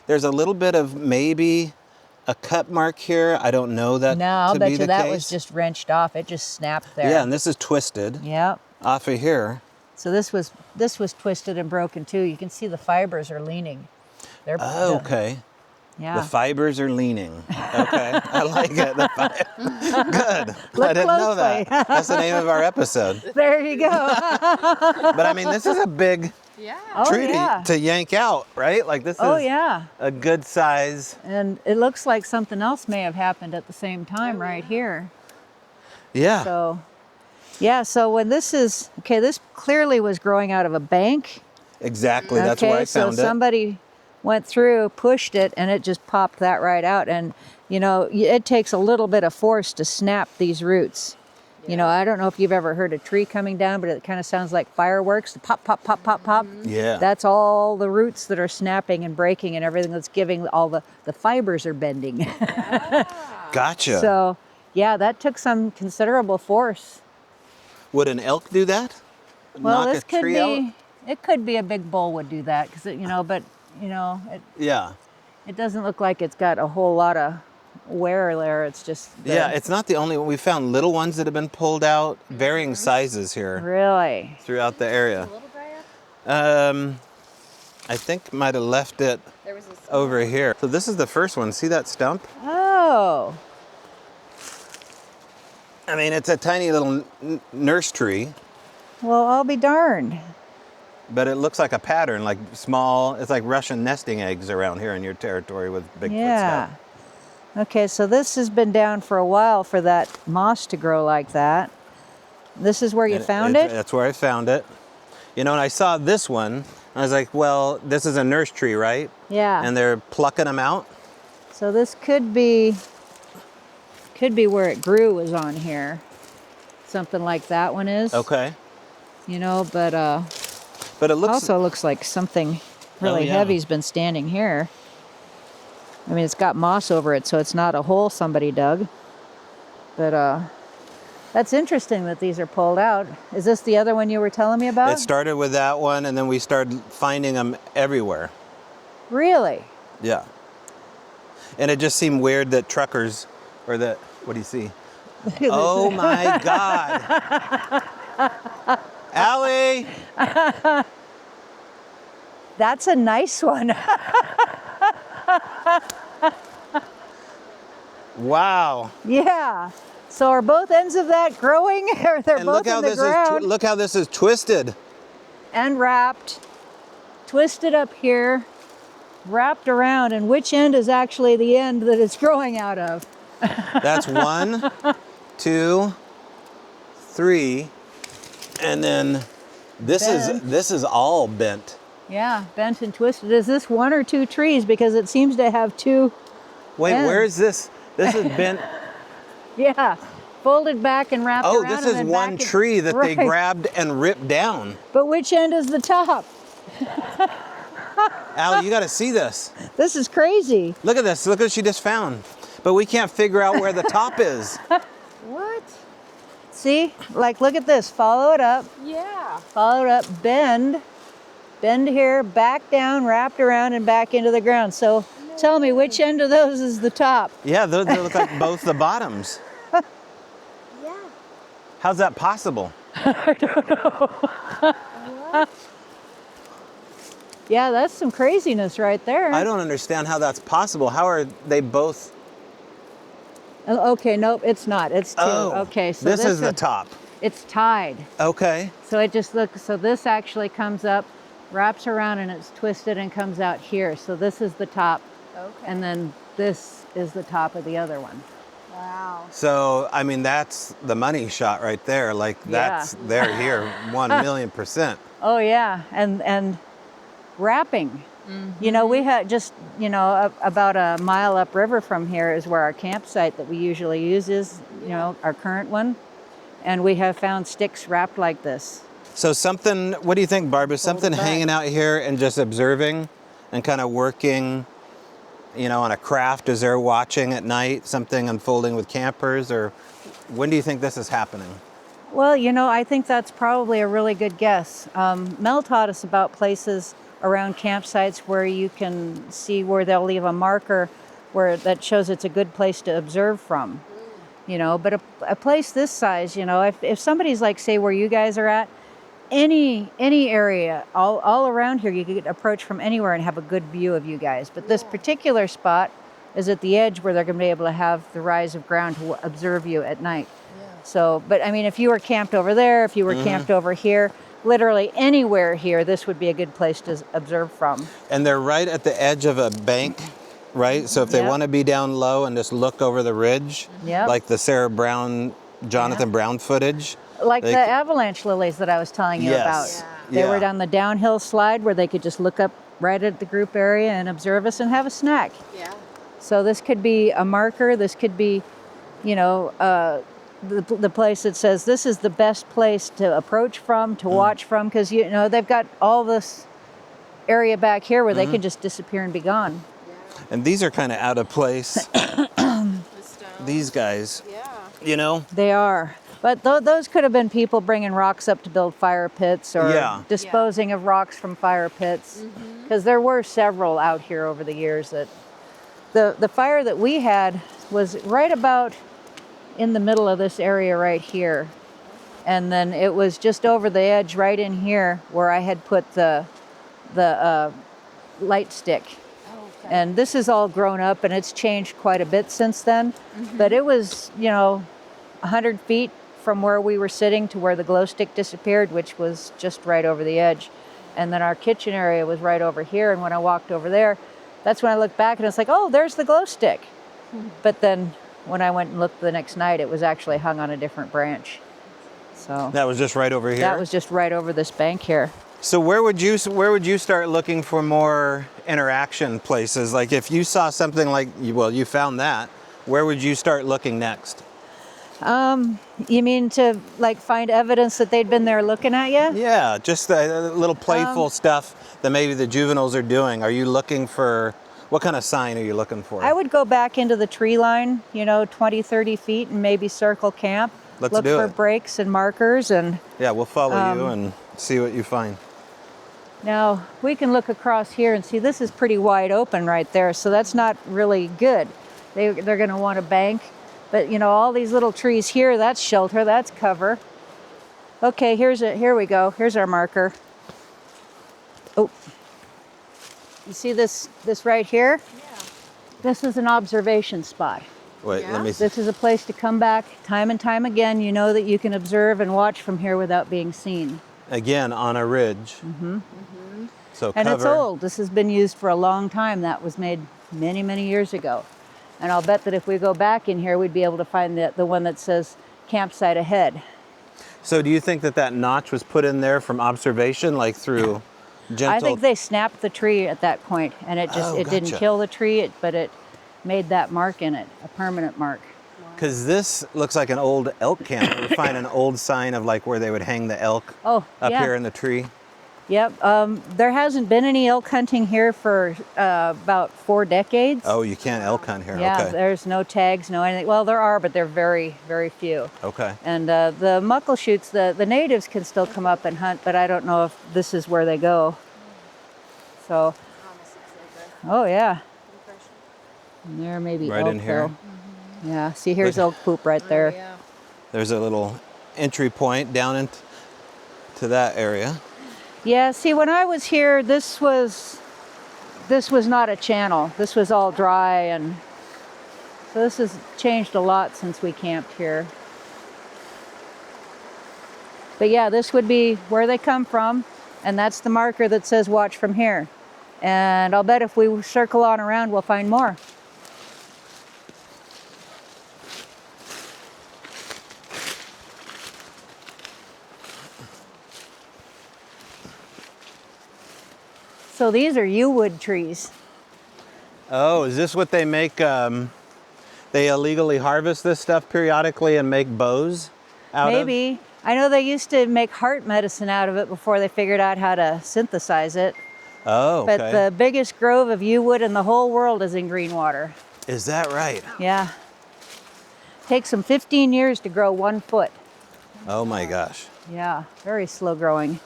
there's a little bit of maybe a cut mark here. I don't know that No, I'll to bet be you the that case. was just wrenched off. It just snapped there. Yeah, and this is twisted Yep. off of here. So this was twisted and broken too. You can see the fibers are leaning. They're Okay. Yeah. The fibers are leaning. Okay, I like it. Good. Look I didn't know closely. that. That's the name of our episode. There you go. But I mean, this is a big tree to yank out, right? Like this is a good size. And it looks like something else may have happened at the same time right here. Yeah. So when this clearly was growing out of a bank. Exactly. That's where I found it. So somebody went through, pushed it, and it just popped that right out. And, it takes a little bit of force to snap these roots. You know, I don't know if you've ever heard a tree coming down, but it kind of sounds like fireworks. Pop, pop, pop, pop, pop. Yeah. That's all the roots that are snapping and breaking and everything that's giving, all the fibers are bending. Gotcha. So, yeah, that took some considerable force. Would an elk do that? Well, Knock this a could tree be, out? it could be a big bull would do that, because, you know, but, you know, Yeah. it doesn't look like it's got a whole lot of wear there. It's just. Yeah, it's not the only one. We found little ones that have been pulled out, varying sizes here Really? throughout the area. A little drier? I think might have left it There was a over here. So this is the first one. See that stump? Oh. I mean, it's a tiny little nurse tree, Well, I'll be darned. but it looks like a pattern, like small. It's like Russian nesting eggs around here in your territory with Bigfoot Yeah. stuff. Okay, so this has been down for a while for that moss to grow like that. This is where you found it? That's where I found it. You know, and I saw this one. I was like, well, this is a nurse tree, right? Yeah. And they're plucking them out. So this could be where it grew was on here. Something like that one is. Okay. You know, but But it looks also looks like something really yeah. heavy's been standing here. I mean, it's got moss over it, so it's not a hole somebody dug. But that's interesting that these are pulled out. Is this the other one you were telling me about? It started with that one, and then we started finding them everywhere. Really? Yeah. And it just seemed weird that truckers, or that, what do you see? Oh my God. Allie! That's a nice one. Wow. Yeah. So are both ends of that growing, or they're And both in the ground? look how this is twisted. And wrapped, twisted up here, wrapped around, and which end is actually the end that it's growing out of? That's 1, 2, 3, and then this is all bent. Yeah, bent and twisted. Is this 1 or 2 trees? Because it seems to have 2. Wait, ends. where is this? This is bent. Yeah, folded back and wrapped Oh, around. this and is then one back tree that they Right. grabbed and ripped down. But which end is the top? Allie, you got to see this. This is crazy. Look at this. Look what she just found. But we can't figure out where the top is. What? See, like, look at this. Follow it up. Yeah. Follow it up. Bend here, back down, wrapped around, and back into the ground. So tell me, which end of those is the top? Yeah, those look like both the bottoms. Yeah. How's that possible? Yeah, that's some craziness right there. I don't understand how that's possible. How are they both? Okay, nope, it's not. It's 2. Oh, Okay, so this is the top. It's tied. Okay. So it just looks, so this actually comes up, wraps around, and it's twisted and comes out here. So this is the top. Okay. And then this is the top of the other one. Wow. So, I mean, that's the money shot right there. Like, that's, they're here 1,000,000%. Oh yeah, and wrapping. You know, we had just, you know, about a mile upriver from here is where our campsite that we usually use is, you know, our current one. And we have found sticks wrapped like this. So something, what do you think, Barb? Is something back. hanging out here and just observing and kind of working, you know, on a craft as they're watching at night, something unfolding with campers? Or when do you think this is happening? Well, you know, I think that's probably a really good guess. Mel taught us about places around campsites where you can see where they'll leave a marker where that shows it's a good place to observe from. You know, but a place this size, you know, if somebody's like, say, where you guys are at, any area all around here, you could approach from anywhere and have a good view of you guys. But this particular spot is at the edge where they're going to be able to have the rise of ground to observe you at night. So, but I mean, if you were camped over there, if you were camped over here, literally anywhere here, this would be a good place to observe from. And they're right at the edge of a bank, right? So if they Yep. want to be down low and just look over the ridge, Yep. like the Sarah Brown, Jonathan Brown footage. Like They the c- avalanche lilies that I was telling you Yes. about. Yeah. They were down the downhill slide where they could just look up right at the group area and observe us and have a snack. Yeah. So this could be a marker. This could be, you know, the place that says this is the best place to approach from, to watch from, because you know they've got all this area back here where they can just disappear and be gone. And these are kind of out of place. These guys, you know? They are. But those could have been people bringing rocks up to build fire pits or Yeah. disposing of rocks from fire pits. Because there were several out here over the years that... The fire that we had was right about in the middle of this area right here. And then it was just over the edge right in here where I had put the light stick. And this is all grown up and it's changed quite a bit since then. But it was, you know, 100 feet from where we were sitting to where the glow stick disappeared, which was just right over the edge. And then our kitchen area was right over here. And when I walked over there, that's when I looked back and it's like, oh, there's the glow stick. But then when I went and looked the next night, it was actually hung on a different branch. So That was just right over here? that was just right over this bank here. So where would you start looking for more interaction places? Like if you saw something like, well, you found that, where would you start looking next? You mean to like find evidence that they'd been there looking at you? Yeah, just the little playful stuff that maybe the juveniles are doing. Are you looking for, what kind of sign are you looking for? I would go back into the tree line, you know, 20, 30 feet and maybe circle camp. Let's look do for it. breaks and markers. And Yeah, we'll follow you and see what you find. now we can look across here and see this is pretty wide open right there. So that's not really good. They're going to want a bank. But you know, all these little trees here, that's shelter, that's cover. Okay, here we go. Here's our marker. Oh, you see this right here? Yeah. This is an observation spot. Wait, let me see. This is a place to come back time and time again. You know that you can observe and watch from here without being seen. Again, on a ridge. So And cover. it's old. This has been used for a long time. That was made many, many years ago. And I'll bet that if we go back in here, we'd be able to find the one that says campsite ahead. So do you think that notch was put in there from observation, like through gentle? I think they snapped the tree at that point, and it just it didn't gotcha. kill the tree, but it made that mark in it, a permanent mark. Because this looks like an old elk camp. We find an old sign of like where they would hang the elk Oh, up yeah. here in the tree. Yep. There hasn't been any elk hunting here for about 4 decades. Oh, you can't elk hunt here. Yeah, Okay. there's no tags, no anything. Well, there are, but they're very, very few. Okay. And the muckleshoots, the natives can still come up and hunt, but I don't know if this is where they go. So, oh yeah. And there may be Right elk in here? though. Yeah, see here's elk poop right there. There's a little entry point down into that area. Yeah, see when I was here, this was not a channel. This was all dry, and so this has changed a lot since we camped here. But yeah, this would be where they come from, and that's the marker that says watch from here. And I'll bet if we circle on around, we'll find more. So these are yew wood trees. Oh, is this what they make? They illegally harvest this stuff periodically and make bows out of? Maybe. I know they used to make heart medicine out of it before they figured out how to synthesize it. Oh, okay. But the biggest grove of yew wood in the whole world is in Greenwater. Is that right? Yeah. Takes them 15 years to grow 1 foot. Oh my gosh. Yeah, very slow growing.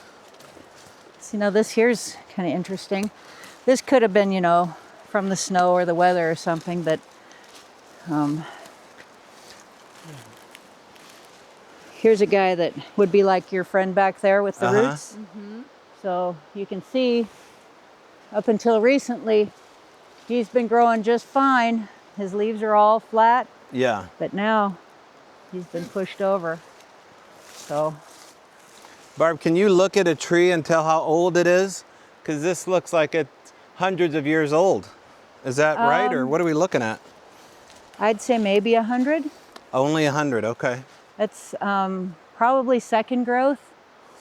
So, you know, this here's kind of interesting. This could have been, you know, from the snow or the weather or something, but here's a guy that would be like your friend back there with the roots. So you can see up until recently, he's been growing just fine. His leaves are all flat, Yeah. but now he's been pushed over. So Barb, can you look at a tree and tell how old it is? Because this looks like it's hundreds of years old. Is that right, or what are we looking at? I'd say maybe 100. Only 100, okay. That's probably second growth.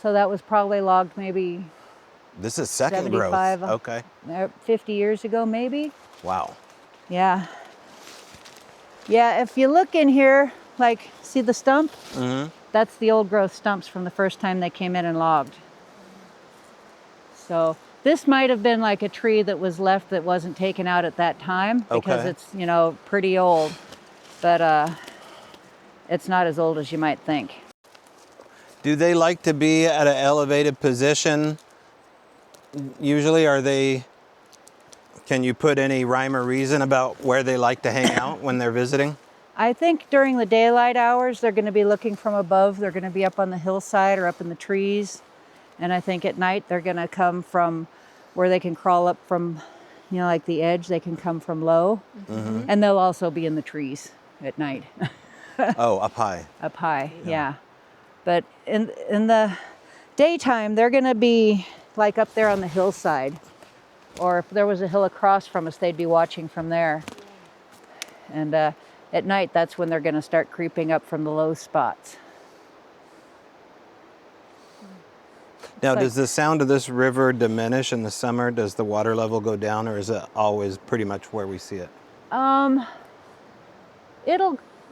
So that was probably logged maybe This is second 75, growth. Okay. 50 years ago, maybe. Wow. Yeah. Yeah, if you look in here, like, see the stump? Mm-hmm. That's the old growth stumps from the first time they came in and logged. So this might have been like a tree that was left that wasn't taken out at that time because Okay. it's, you know, pretty old, but it's not as old as you might think. Do they like to be at an elevated position? Usually, can you put any rhyme or reason about where they like to hang out when they're visiting? I think during the daylight hours, they're going to be looking from above. They're going to be up on the hillside or up in the trees. And I think at night, they're going to come from where they can crawl up from, you know, like the edge. They can come from low. Mm-hmm. And they'll also be in the trees at night. Oh, up high. Up high, yeah. But in the daytime, they're going to be like up there on the hillside. Or if there was a hill across from us, they'd be watching from there. And at night, that's when they're going to start creeping up from the low spots. Now, does the sound of this river diminish in the summer? Does the water level go down, or is it always pretty much where we see it?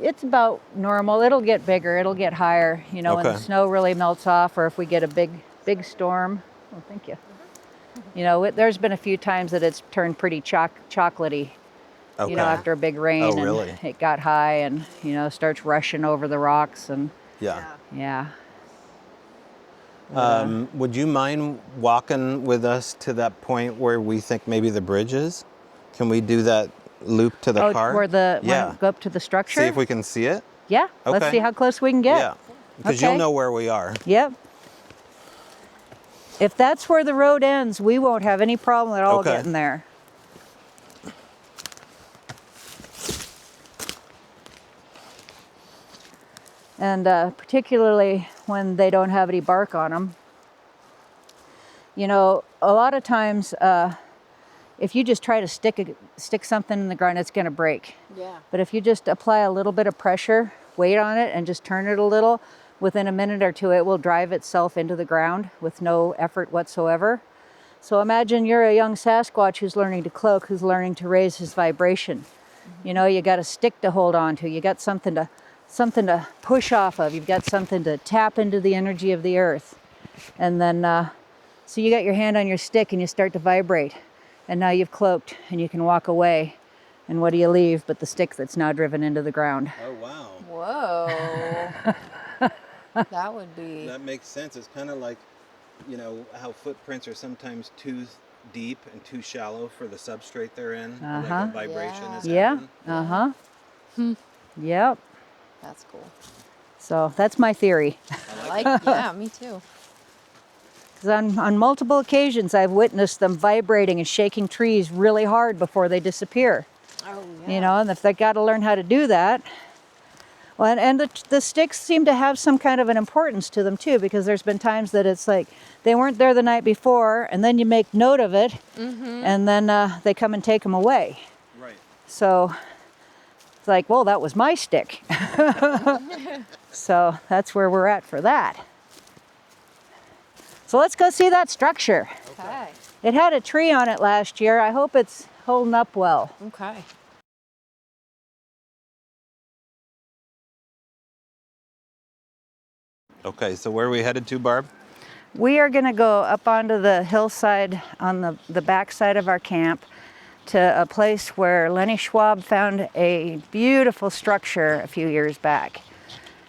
It's about normal. It'll get bigger. It'll get higher. You know, when the snow really melts off, or if we get a big storm. Oh, thank you. You know, there's been a few times that it's turned pretty chocolatey. Okay. You know, after a big rain. Oh, really? And it got high and, you know, starts rushing over the rocks and yeah. Would you mind walking with us to that point where we think maybe the bridge is? Can we do that loop to the car? Where go up to the structure? See if we can see it? Yeah. Okay. Let's see how close we can get. Yeah. Because you'll know where we are. Yep. If that's where the road ends, we won't have any problem at all getting there. And particularly when they don't have any bark on them. You know, a lot of times, if you just try to stick something in the ground, it's going to break. Yeah. But if you just apply a little bit of pressure, weight on it, and just turn it a little, within a minute or two, it will drive itself into the ground with no effort whatsoever. So imagine you're a young Sasquatch who's learning to cloak, who's learning to raise his vibration. Mm-hmm. You know, you got a stick to hold on to. You got something to push off of. You've got something to tap into the energy of the earth. And then, so you got your hand on your stick and you start to vibrate. And now you've cloaked and you can walk away. And what do you leave but the stick that's now driven into the ground? Oh, wow. Whoa. That would be... That makes sense. It's kind of like, you know, how footprints are sometimes too deep and too shallow for the substrate they're in. Like a vibration is happening. Yep. That's cool. So that's my theory. Yeah, me too. Because on multiple occasions, I've witnessed them vibrating and shaking trees really hard before they disappear. Oh, yeah. You know, and if they got to learn how to do that. Well, and the sticks seem to have some kind of an importance to them too, because there's been times that it's like they weren't there the night before, and then you make note of it, and then they come and take them away. Right. So it's like, well, that was my stick. So that's where we're at for that. So let's go see that structure. Okay. It had a tree on it last year. I hope it's holding up well. Okay. Okay, so where are we headed to, Barb? We are going to go up onto the hillside on the back side of our camp to a place where Lenny Schwab found a beautiful structure a few years back.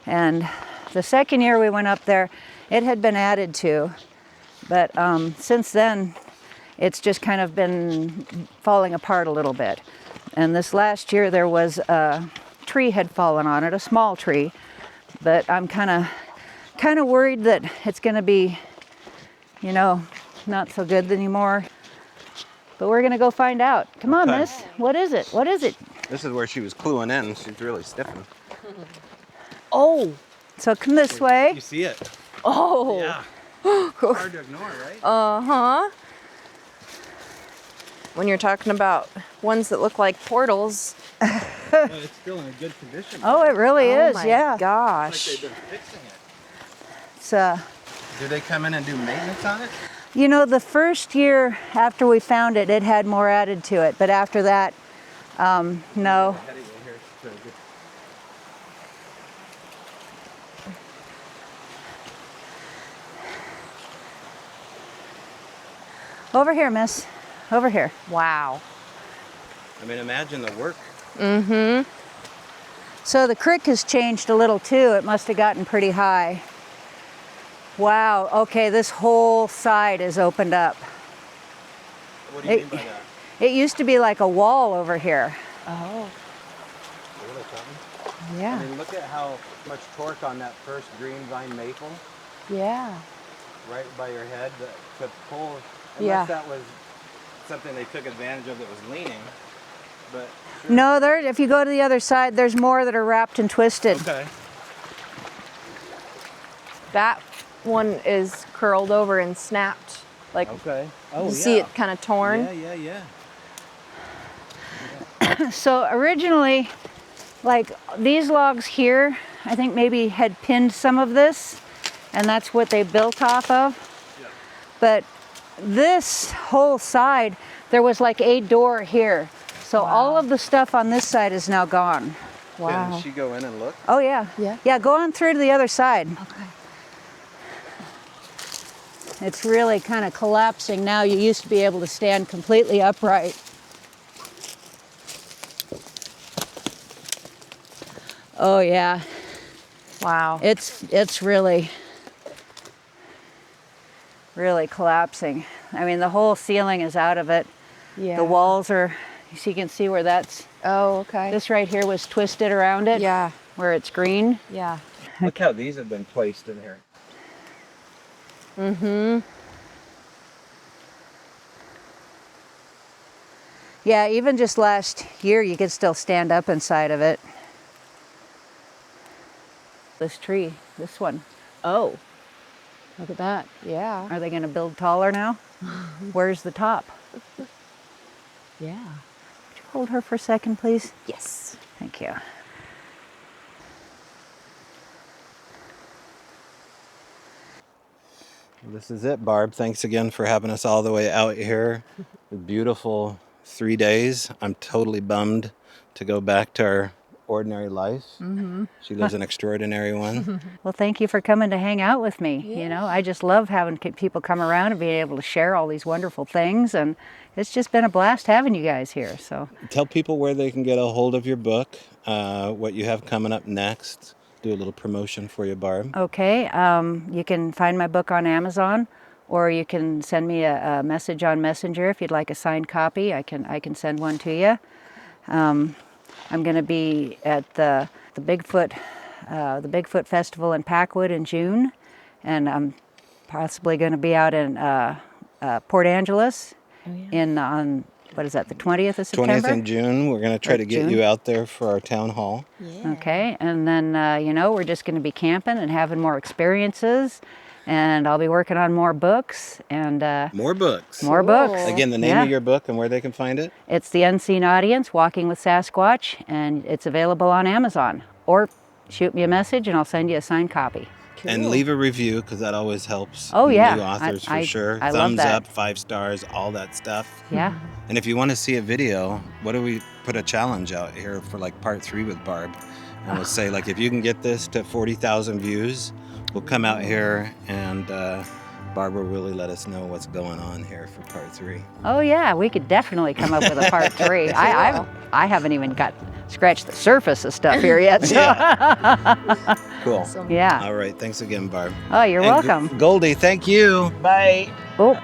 And the second year we went up there, it had been added to, but since then it's just kind of been falling apart a little bit. And this last year there was a tree had fallen on it, a small tree, but I'm kind of worried that it's going to be, you know, not so good anymore. But we're going to go find out. Come on, miss. What is it? What is it? This is where she was cluing in. She's really stiffened. Oh, so come this way. You see it? Oh. Yeah. Hard to ignore, right? Uh-huh. When you're talking about ones that look like portals. Well, it's still in a good condition. Oh, it really is, my yeah. gosh. Like they've been fixing it. It's, Do they come in and do maintenance on it? you know, the first year after we found it, it had more added to it. But after that, no. Over here, miss. Over here. Wow. I mean, imagine the work. Mm-hmm. So the creek has changed a little too. It must have gotten pretty high. Wow, okay, this whole side is opened up. What do you mean by that? It used to be like a wall over here. Oh. Really, Tommy? Yeah. I mean, look at how much torque on that first green vine maple Yeah. right by your head to pull. Unless Yeah. that was something they took advantage of that was leaning. But sure. No, there. If you go to the other side, there's more that are wrapped and twisted. Okay. That one is curled over and snapped. Like, Okay. Oh, you see it kind of torn? Yeah. So originally, like these logs here, I think maybe had pinned some of this, and that's what they built off of. Yeah. But this whole side, there was like a door here. So all of the stuff on this side is now gone. Wow. Can she go in and look? Oh yeah. Yeah. Yeah, go on through to the other side. Okay. It's really kind of collapsing now. You used to be able to stand completely upright. Oh yeah, Wow. it's really collapsing. I mean, the whole ceiling is out of it. Yeah. The walls are, so you can see where that's, Oh, okay. this right here was twisted around it. Yeah. Where it's green. Yeah. Look how these have been placed in here. Mm-hmm. Yeah, even just last year, you could still stand up inside of it. This tree, this one. Oh, look at that. Yeah. Are they going to build taller now? Where's the top? Yeah. Would you hold her for a second, please? Yes. Thank you. This is it, Barb. Thanks again for having us all the way out here. A beautiful 3 days. I'm totally bummed to go back to our ordinary life. Mm-hmm. She lives an extraordinary one. Well, thank you for coming to hang out with me. You know, I just love having people come around and being able to share all these wonderful things. And it's just been a blast having you guys here. So Tell people where they can get a hold of your book, what you have coming up next. Do a little promotion for you, Barb. okay, you can find my book on Amazon, or you can send me a message on Messenger if you'd like a signed copy. I can send one to you. I'm going to be at the Bigfoot Festival in Packwood in June, and I'm possibly going to be out in Port Angeles on what is that, the 20th of September? 20th in June. We're going to try to get you out there for our town hall. Yeah. Okay, and then, we're just going to be camping and having more experiences, and I'll be working on more books and More books. more Cool. books. Again, the name Yeah. of your book and where they can find it? It's The Unseen Audience, Walking with Sasquatch, and it's available on Amazon. Or shoot me a message and I'll send you a signed copy. And leave a review, because that always helps. Oh, yeah. New authors for I sure. love Thumbs that. up, 5 stars, all that stuff. Yeah. And if you want to see a video, what do we put a challenge out here for like part 3 with Barb? And we'll say like, if you can get this to 40,000 views, we'll come out here and Barb will really let us know what's going on here for part 3. Oh yeah, we could definitely come up with a part 3. I haven't even scratched the surface of stuff here yet. So. Cool. Awesome. Yeah. All right. Thanks again, Barb. Oh, you're And welcome. Goldie, thank you. Bye. Oh.